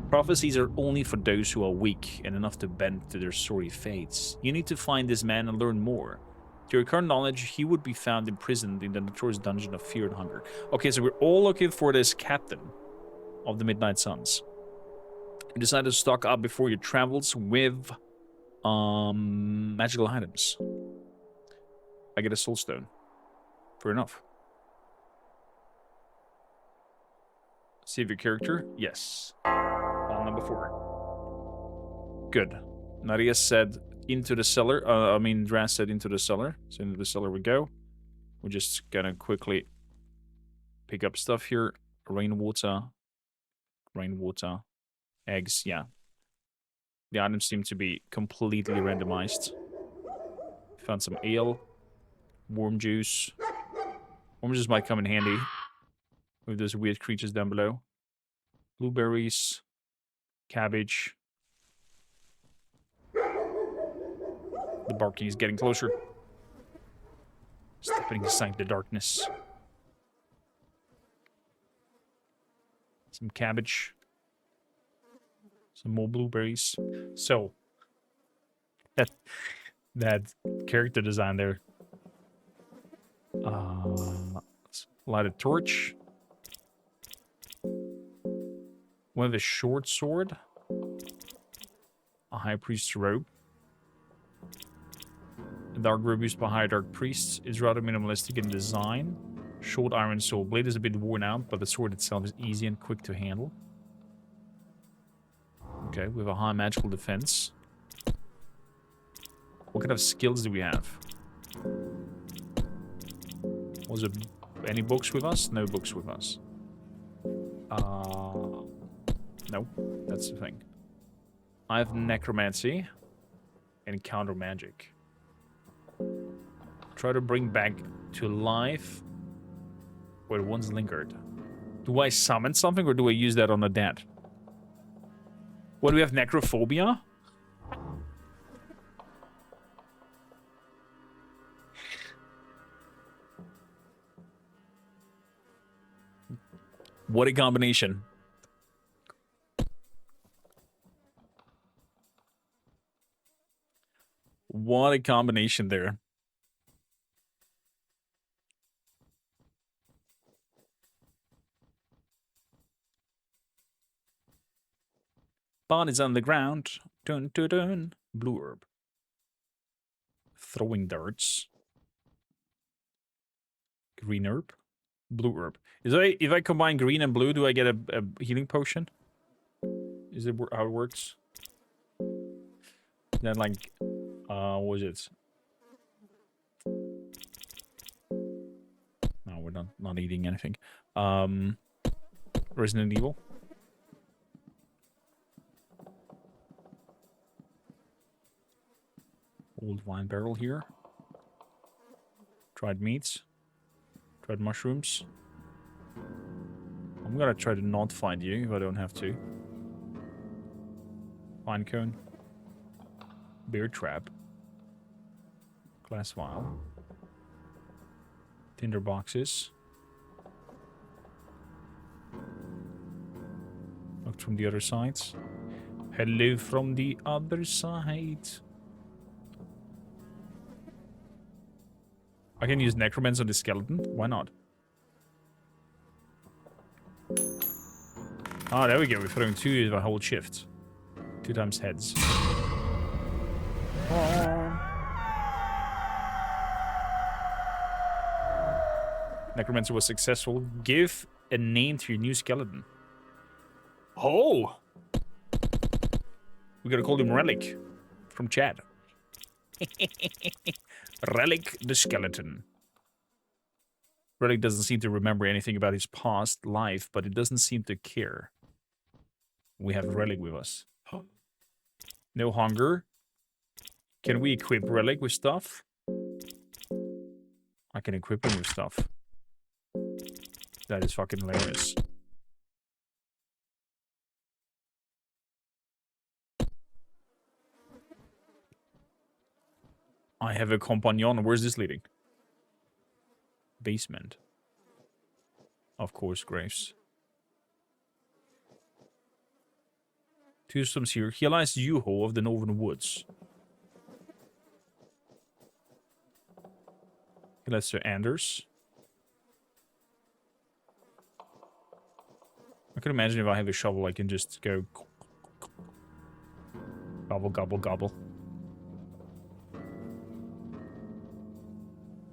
Prophecies are only for those who are weak and enough to bend to their sorry fates. You need to find this man and learn more. To your current knowledge, he would be found imprisoned in the notorious dungeon of fear and hunger. Okay, so we're all looking for this captain of the Midnight Suns. You decide to stock up before your travels with magical items. I get a soul stone. Fair enough. Save your character? Yes. File number 4. Good. Nadia said into the cellar. Draz said into the cellar. So into the cellar we go. We're just gonna quickly pick up stuff here. Rainwater. Rainwater. Eggs, yeah. The items seem to be completely randomized. Found some ale. Worm juice. Worm juice might come in handy with those weird creatures down below. Blueberries. Cabbage. The barking is getting closer. Stepping inside the darkness. Some cabbage. Some more blueberries. So, that character design there. Let's light a torch. We have a short sword. A high priest's robe. A dark robe used by high dark priests is rather minimalistic in design. Short iron sword blade is a bit worn out, but the sword itself is easy and quick to handle. Okay, we have a high magical defense. What kind of skills do we have? Was it any books with us? No books with us. No, that's the thing. I have necromancy and counter magic. Try to bring back to life where it once lingered. Do I summon something or do I use that on the dead? What do we have? Necrophobia? What a combination. What a combination there. Bodies on the ground. Dun dun dun. Blue herb. Throwing darts. Green herb. Blue herb. If I combine green and blue, do I get a healing potion? Is it how it works? Then like, what was it? No, we're not eating anything. Resident Evil. Old wine barrel here. Dried meats. Dried mushrooms. I'm gonna try to not find you if I don't have to. Pine cone. Bear trap. Glass vial. Tinder boxes. Looked from the other sides. Hello from the other side. I can use necromancy on the skeleton. Why not? Ah, there we go. We're throwing 2 is a whole shift. 2 times heads. Necromancer was successful. Give a name to your new skeleton. Oh! We gotta call him Relic from chat. Relic the skeleton. Relic doesn't seem to remember anything about his past life, but it doesn't seem to care. We have Relic with us. No hunger. Can we equip Relic with stuff? I can equip him with stuff. That is fucking hilarious. I have a companion. Where's this leading? Basement. Of course, graves. 2 stones here. He lies Yuho of the Northern Woods. He lies to Anders. I can imagine if I have a shovel, I can just go... Gobble, gobble, gobble.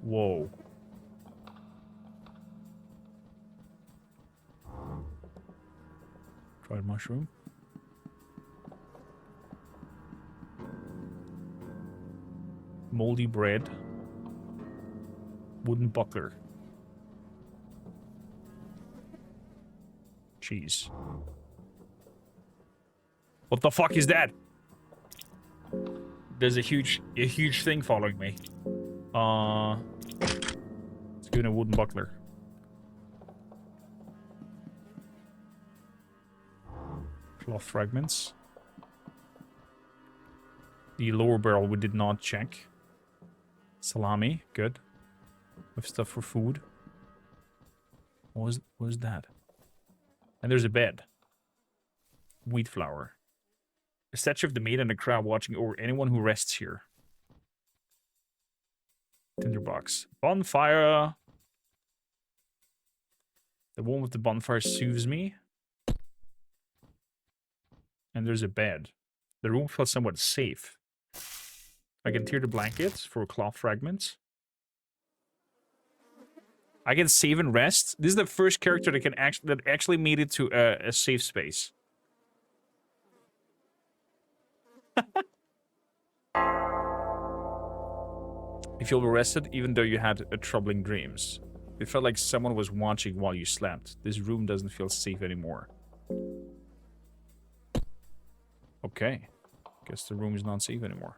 Whoa. Dried mushroom. Moldy bread. Wooden buckler. Cheese. What the fuck is that? There's a huge thing following me. Let's give it a wooden buckler. Cloth fragments. The lower barrel we did not check. Salami, good. With stuff for food. What was that? And there's a bed. Wheat flour. A statue of the maid and a crowd watching over anyone who rests here. Tinderbox. Bonfire! The warmth of the bonfire soothes me. And there's a bed. The room feels somewhat safe. I can tear the blankets for cloth fragments. I can save and rest. This is the first character that actually made it to a safe space. You feel rested even though you had troubling dreams. It felt like someone was watching while you slept. This room doesn't feel safe anymore. Okay. Guess the room is not safe anymore.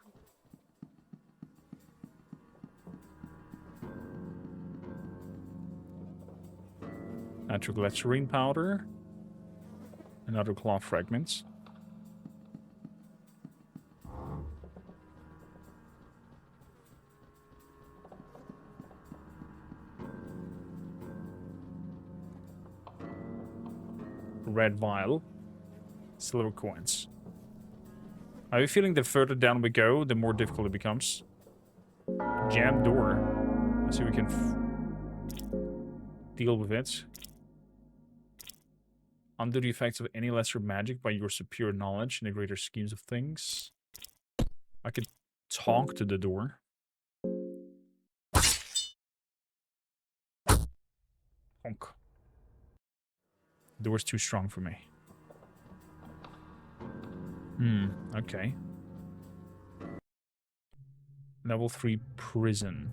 Nitroglycerine powder. And other cloth fragments. Red vial. Silver coins. I have a feeling the further down we go, the more difficult it becomes. Jam door. Let's see if we can deal with it. Undo the effects of any lesser magic by your superior knowledge in the greater schemes of things. I could talk to the door. Honk. The door's too strong for me. Okay. Level 3 prison.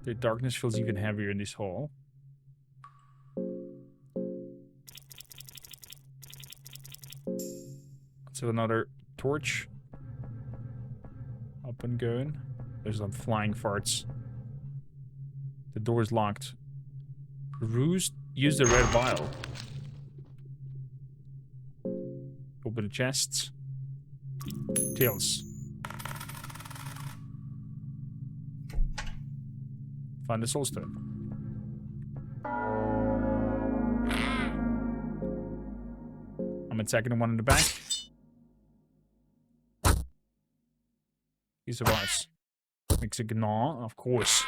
The darkness feels even heavier in this hall. Let's have another torch. Up and going. There's some flying farts. The door is locked. Ruse, use the red vial. Open the chests. Tails. Find the soul stone. I'm attacking the one in the back. He survives. Makes a gnaw, of course.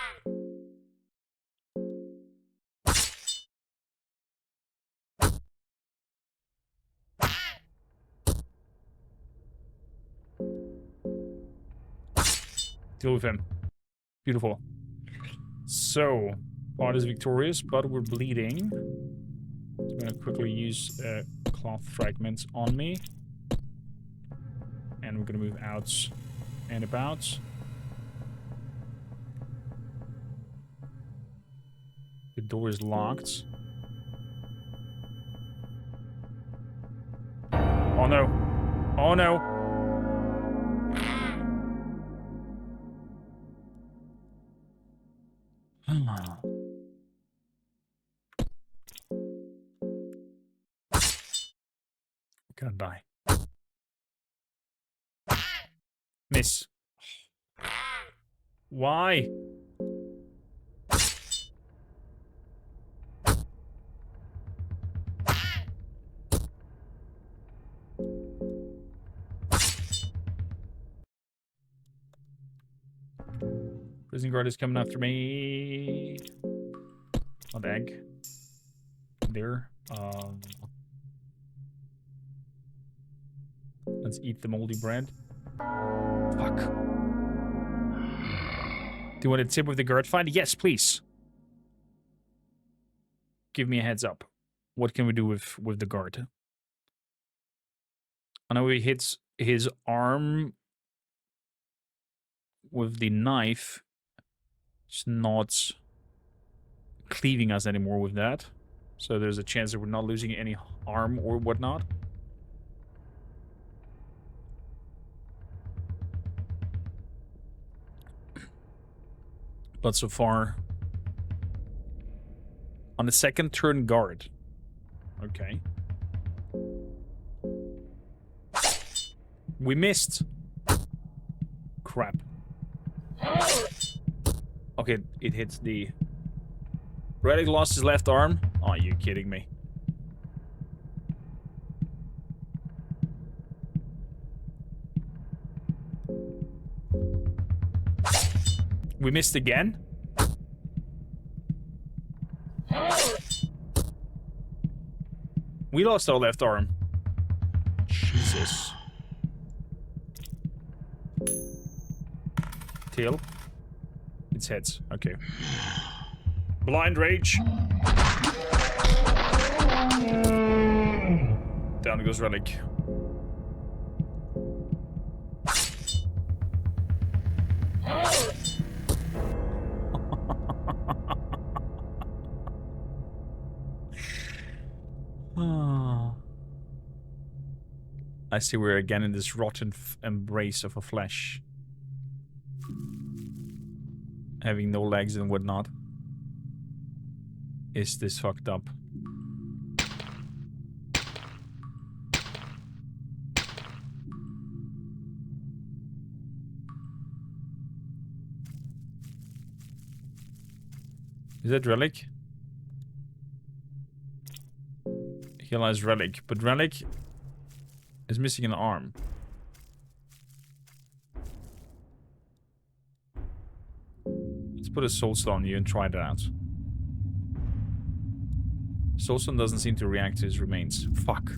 Deal with him. Beautiful. So, part is victorious, but we're bleeding. I'm gonna quickly use cloth fragments on me. And we're gonna move out and about. The door is locked. Oh no. Oh no. Gonna die. Miss. Why? Prison guard is coming after me. An egg. There. Let's eat the moldy bread. Fuck. Do you want a tip with the guard find? Yes, please. Give me a heads up. What can we do with the guard? I know he hits his arm with the knife. It's not cleaving us anymore with that. So there's a chance that we're not losing any arm or whatnot. But so far... On the second turn guard. Okay. We missed. Crap. Okay, it hits the... Relic lost his left arm? Oh, are you kidding me? We missed again? We lost our left arm. Jesus. Tail. It's heads. Okay. Blind rage. Down goes Relic. I see we're again in this rotten embrace of a flesh. Having no legs and whatnot. Is this fucked up? Is that Relic? Here lies Relic, but Relic is missing an arm. Let's put a soulstone on you and try that out. Soulstone doesn't seem to react to his remains. Fuck.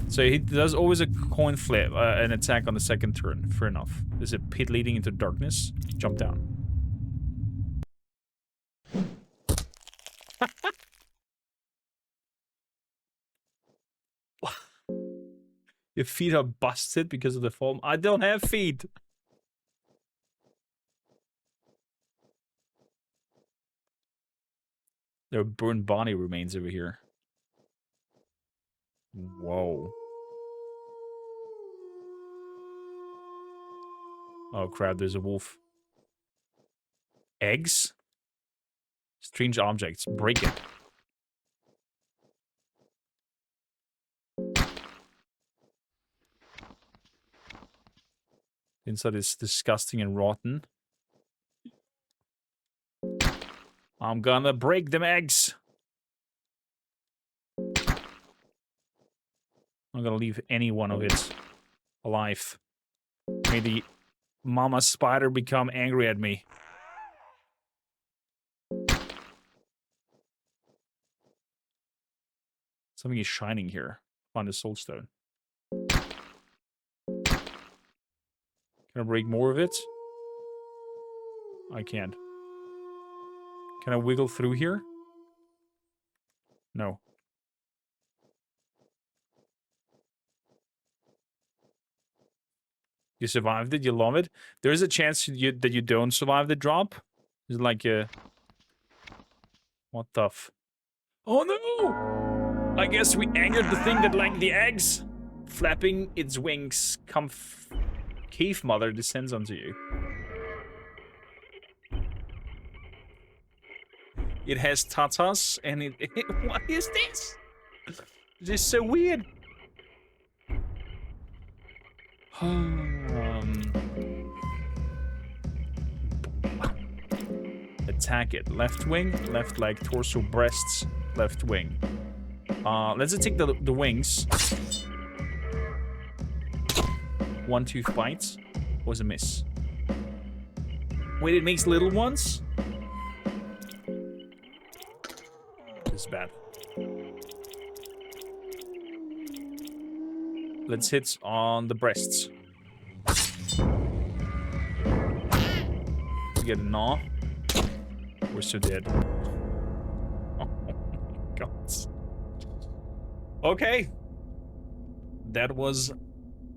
So he does always a coin flip, an attack on the second turn. Fair enough. There's a pit leading into darkness. Jump down. Your feet are busted because of the foam. I don't have feet. There are burned body remains over here. Whoa. Oh crap, there's a wolf. Eggs? Strange objects. Break it. Inside is disgusting and rotten. I'm gonna break them eggs. I'm gonna leave any one of it alive. May the mama spider become angry at me. Something is shining here. Find a soulstone. Can I break more of it? I can't. Can I wiggle through here? No. You survived it? You love it? There is a chance that you don't survive the drop? Is it like a... What the f... Oh no! I guess we angered the thing that laid the eggs. Flapping its wings, Cave Mother descends onto you. It has tatas, and what is this? This is so weird. Attack it. Left wing, left leg, torso, breasts, left wing. Let's take the wings. One tooth bites. Was a miss. Wait, it makes little ones? This is bad. Let's hit on the breasts. We get a gnaw. We're so dead. Oh my god. Okay. That was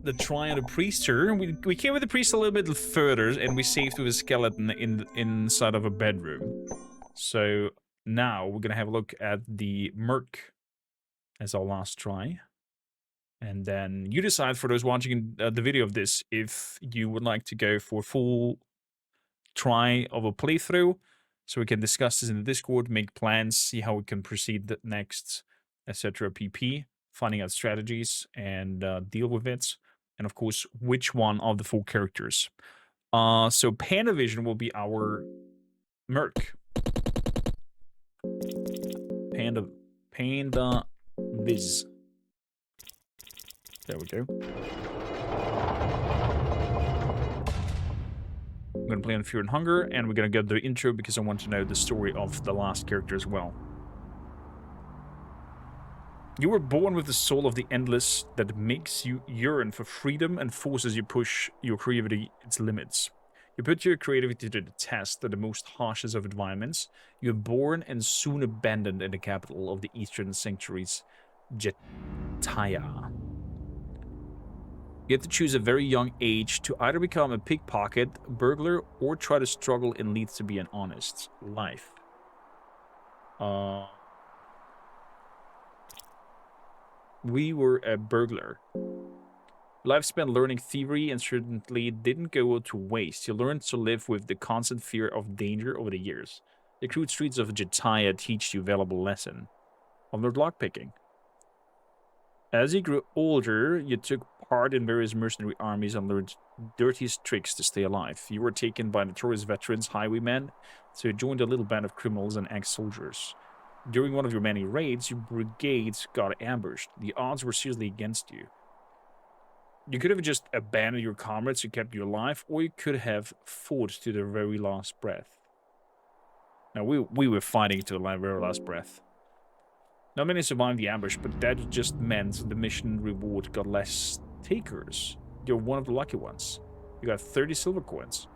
the try on the priest here. We came with the priest a little bit further, and we saved with a skeleton inside of a bedroom. So now we're gonna have a look at the merc as our last try. And then you decide, for those watching the video of this, if you would like to go for a full try of a playthrough, so we can discuss this in the Discord, make plans, see how we can proceed next, etc. pp, finding out strategies, and deal with it. And of course, which one of the 4 characters. So Panavision will be our merc. Panda Viz. There we go. I'm gonna play on Fear and Hunger, and we're gonna get the intro because I want to know the story of the last character as well. You were born with the soul of the endless that makes you yearn for freedom and forces you push your creativity its limits. You put your creativity to the test at the most harshest of environments. You are born and soon abandoned in the capital of the Eastern Sanctuaries, Jetaya. You have to choose a very young age to either become a pickpocket, burglar, or try to struggle and lead to be an honest life. We were a burglar. Life spent learning thievery and certainly didn't go to waste. You learned to live with the constant fear of danger over the years. The crude streets of Jetaya teach you a valuable lesson. I've learned lockpicking. As you grew older, you took part in various mercenary armies and learned dirtiest tricks to stay alive. You were taken by notorious veterans, highwaymen, so you joined a little band of criminals and ex-soldiers. During one of your many raids, your brigade got ambushed. The odds were seriously against you. You could have just abandoned your comrades who kept you alive, or you could have fought to the very last breath. Now, we were fighting to the very last breath. Not many survived the ambush, but that just meant the mission reward got less takers. You're one of the lucky ones. You got 30 silver coins.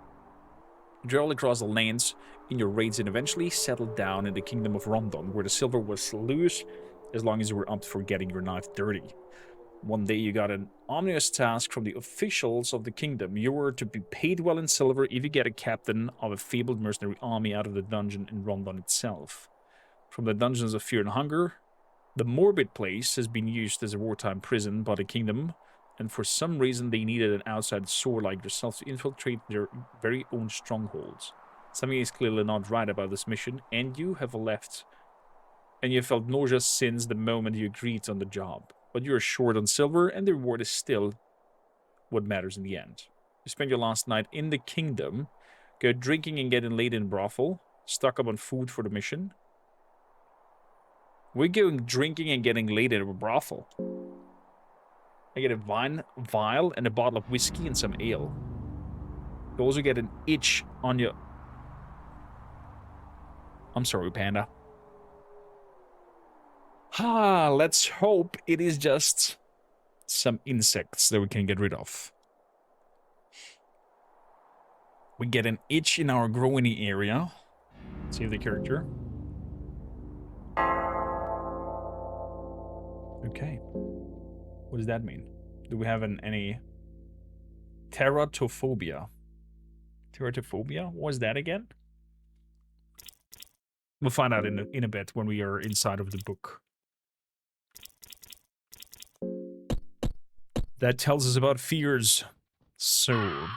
You traveled across the lands in your raids and eventually settled down in the kingdom of Rondon, where the silver was loose as long as you were up for getting your knife dirty. One day you got an ominous task from the officials of the kingdom. You were to be paid well in silver if you get a captain of a fabled mercenary army out of the dungeon in Rondon itself. From the dungeons of fear and hunger, the morbid place has been used as a wartime prison by the kingdom, and for some reason they needed an outside sword like yourself to infiltrate their very own strongholds. Something is clearly not right about this mission, and you have left, and you felt nauseous since the moment you agreed on the job. But you're short on silver, and the reward is still what matters in the end. You spend your last night in the kingdom, go drinking and getting laid in a brothel, stock up on food for the mission. We're going drinking and getting laid in a brothel. I get a wine vial and a bottle of whiskey and some ale. You also get an itch on your... I'm sorry, Panda. Let's hope it is just some insects that we can get rid of. We get an itch in our groiny area. Save the character. Okay. What does that mean? Do we have any... Teratophobia. Teratophobia? What was that again? We'll find out in a bit when we are inside of the book. That tells us about fears. So...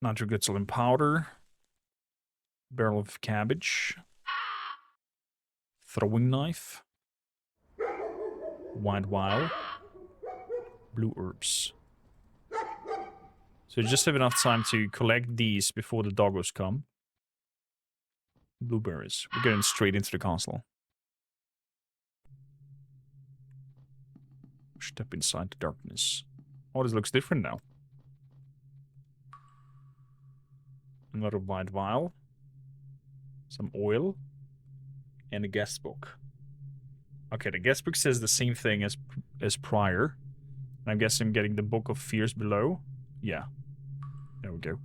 nitroglycerin powder. Barrel of cabbage. Throwing knife. White wile. Blue herbs. So you just have enough time to collect these before the doggos come. Blueberries. We're going straight into the castle. Step inside the darkness. Oh, this looks different now. Another white vial. Some oil. And a guest book. Okay, the guest book says the same thing as prior. I guess I'm getting the Book of Fears below. Yeah. There we go.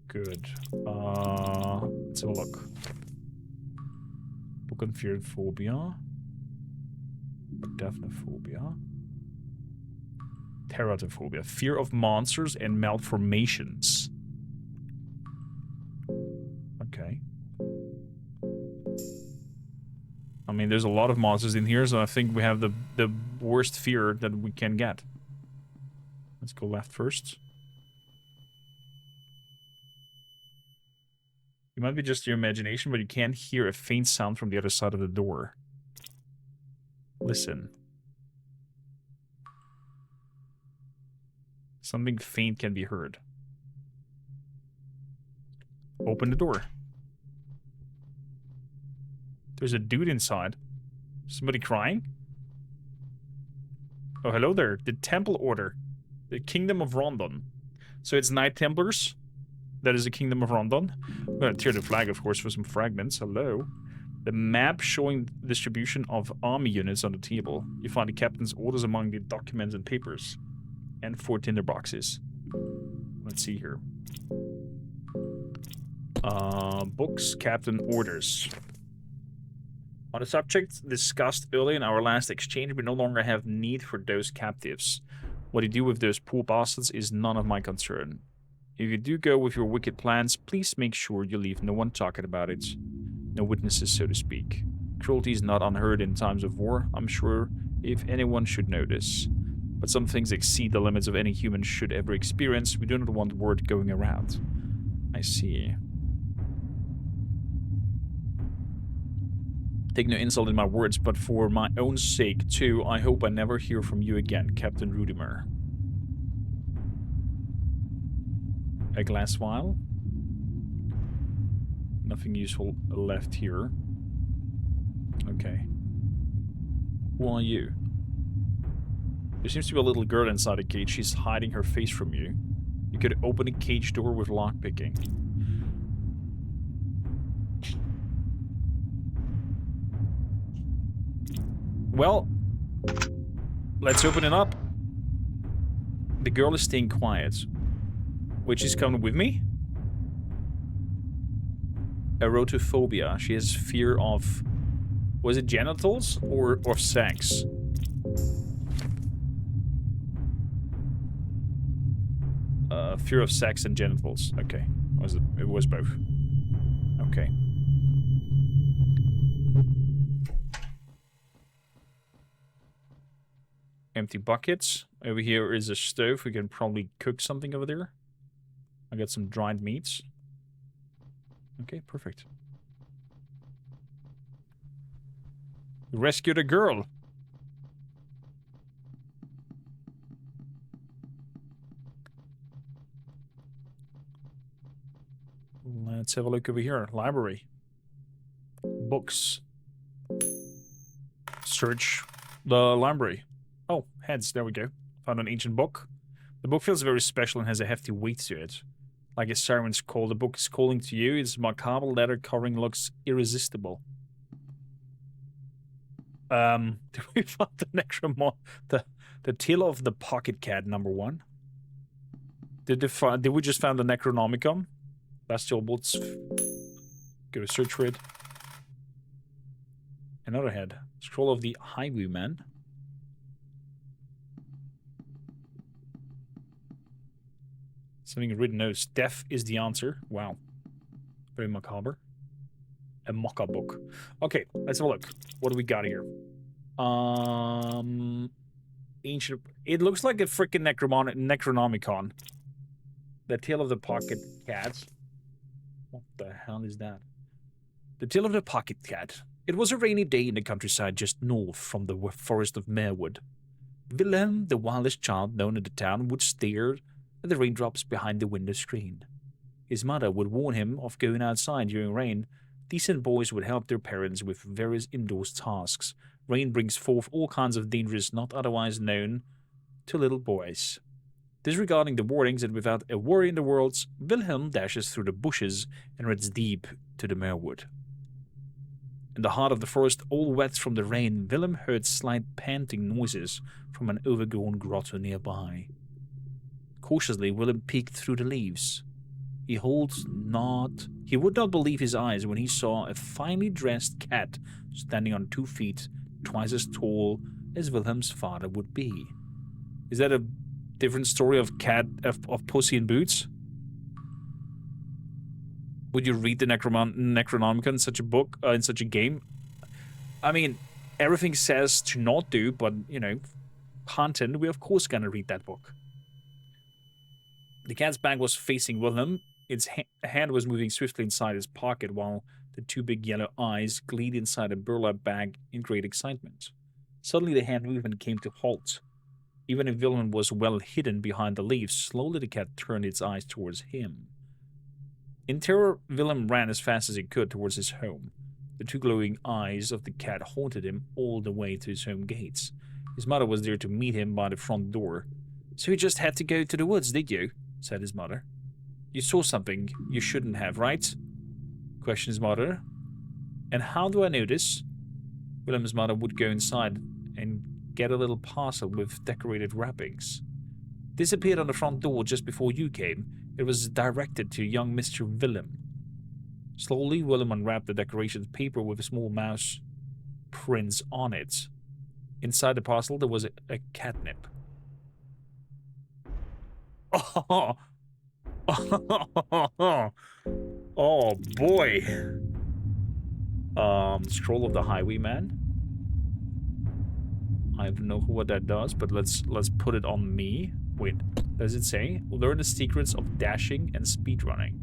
Good. Let's have a look. Book on Fear and Phobia. Dephnophobia. Teratophobia. Fear of monsters and malformations. Okay. I mean, there's a lot of monsters in here, so I think we have the worst fear that we can get. Let's go left first. It might be just your imagination, but you can hear a faint sound from the other side of the door. Listen. Something faint can be heard. Open the door. There's a dude inside. Somebody crying? Oh, hello there. The Temple Order. The Kingdom of Rondon. So it's Knight Templars. That is the Kingdom of Rondon. I'm gonna tear the flag, of course, for some fragments. Hello. The map showing distribution of army units on the table. You find the captain's orders among the documents and papers. And 4 tinder boxes. Let's see here. Books, captain orders. On the subject discussed earlier in our last exchange, we no longer have need for those captives. What you do with those poor bastards is none of my concern. If you do go with your wicked plans, please make sure you leave no one talking about it. No witnesses, so to speak. Cruelty is not unheard in times of war, I'm sure, if anyone should know this. But some things exceed the limits of any human should ever experience. We do not want word going around. I see. Take no insult in my words, but for my own sake, too, I hope I never hear from you again, Captain Rudimer. A glass vial? Nothing useful left here. Okay. Who are you? There seems to be a little girl inside the cage. She's hiding her face from you. You could open a cage door with lockpicking. Well, let's open it up. The girl is staying quiet. Which is coming with me? Erotophobia. She has fear of... Was it genitals or sex? Fear of sex and genitals. Okay. It was both. Okay. Empty buckets. Over here is a stove. We can probably cook something over there. I got some dried meats. Okay, perfect. Rescued a girl. Let's have a look over here. Library. Books. Search the library. Oh, heads. There we go. Found an ancient book. The book feels very special and has a hefty weight to it. Like a siren's call, the book is calling to you. Its macabre leather covering looks irresistible. Did we find the Tale of the Pocket Cat #1? Did we just find the Necronomicon? Bestial bolts. Go to search for it. Another head. Scroll of the Highwayman. Something written notes. Death is the answer. Wow. Very macabre. A mocha book. Okay, let's have a look. What do we got here? Ancient... It looks like a freaking Necronomicon. The Tale of the Pocket Cat. What the hell is that? The Tale of the Pocket Cat. It was a rainy day in the countryside just north from the forest of Merwood. Wilhelm, the wildest child known in the town, would stare at the raindrops behind the window screen. His mother would warn him of going outside during rain. Decent boys would help their parents with various indoors tasks. Rain brings forth all kinds of dangers not otherwise known to little boys. Disregarding the warnings and without a worry in the world, Wilhelm dashes through the bushes and rides deep to the Merwood. In the heart of the forest, all wet from the rain, Wilhelm heard slight panting noises from an overgrown grotto nearby. Cautiously, Wilhelm peeked through the leaves. He would not believe his eyes when he saw a finely dressed cat standing on 2 feet, twice as tall as Wilhelm's father would be. Is that a different story of Pussy in Boots? Would you read the Necronomicon in such a book, in such a game? I mean, everything says to not do, but, you know, content, we're of course gonna read that book. The cat's back was facing Wilhelm. Its hand was moving swiftly inside his pocket while the 2 big yellow eyes gleamed inside a burlap bag in great excitement. Suddenly the hand movement came to halt. Even if Wilhelm was well hidden behind the leaves, slowly the cat turned its eyes towards him. In terror, Wilhelm ran as fast as he could towards his home. The 2 glowing eyes of the cat haunted him all the way to his home gates. His mother was there to meet him by the front door. "So you just had to go to the woods, did you?" said his mother. You saw something you shouldn't have, right? Questions his mother. And how do I know this? Willem's mother would go inside and get a little parcel with decorated wrappings. This appeared on the front door just before you came. It was directed to young Mr. Willem. Slowly, Willem unwrapped the decorated paper with a small mouse prints on it. Inside the parcel, there was a catnip. Oh, oh boy. Scroll of the Highwayman. I don't know what that does, but let's put it on me. Wait, does it say? Learn the secrets of dashing and speedrunning.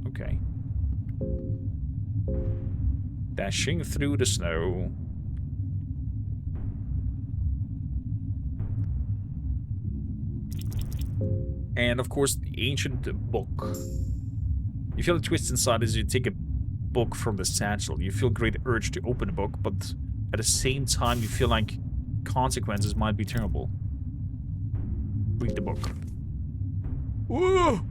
Okay. Dashing through the snow. And of course, the ancient book. You feel a twist inside as you take a book from the satchel. You feel great urge to open the book, but at the same time, you feel like consequences might be terrible. Read the book. Woo!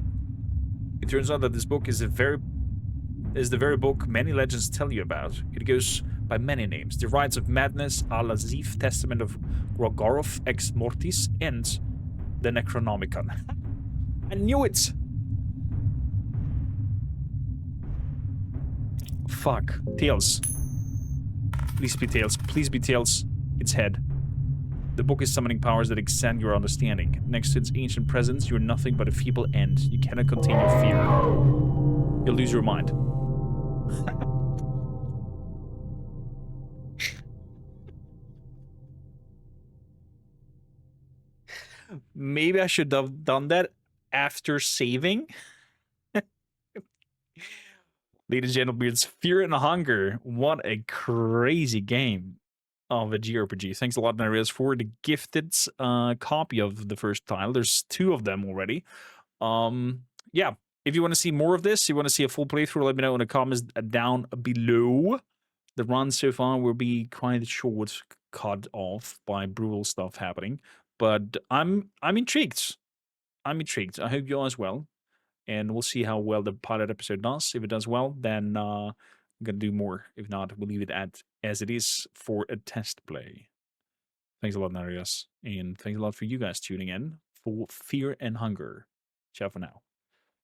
It turns out that this book is the very book many legends tell you about. It goes by many names: The Rites of Madness, Al-Azif, Testament of Rogorov, Ex Mortis, and the Necronomicon. I knew it! Fuck. Tails. Please be Tails. Please be Tails. Its head. The book is summoning powers that extend your understanding. Next to its ancient presence, you are nothing but a feeble end. You cannot contain your fear. You'll lose your mind. Maybe I should have done that after saving. Ladies and gentlemen, it's Fear and Hunger. What a crazy game of a jRPG. Thanks a lot, Narias, for the gifted copy of the first title. There's 2 of them already. Yeah, if you want to see more of this, you want to see a full playthrough, let me know in the comments down below. The run so far will be quite short, cut off by brutal stuff happening. But I'm intrigued. I'm intrigued. I hope you are as well. And we'll see how well the pilot episode does. If it does well, then I'm going to do more. If not, we'll leave it at as it is for a test play. Thanks a lot, Narias. And thanks a lot for you guys tuning in for Fear and Hunger. Ciao for now.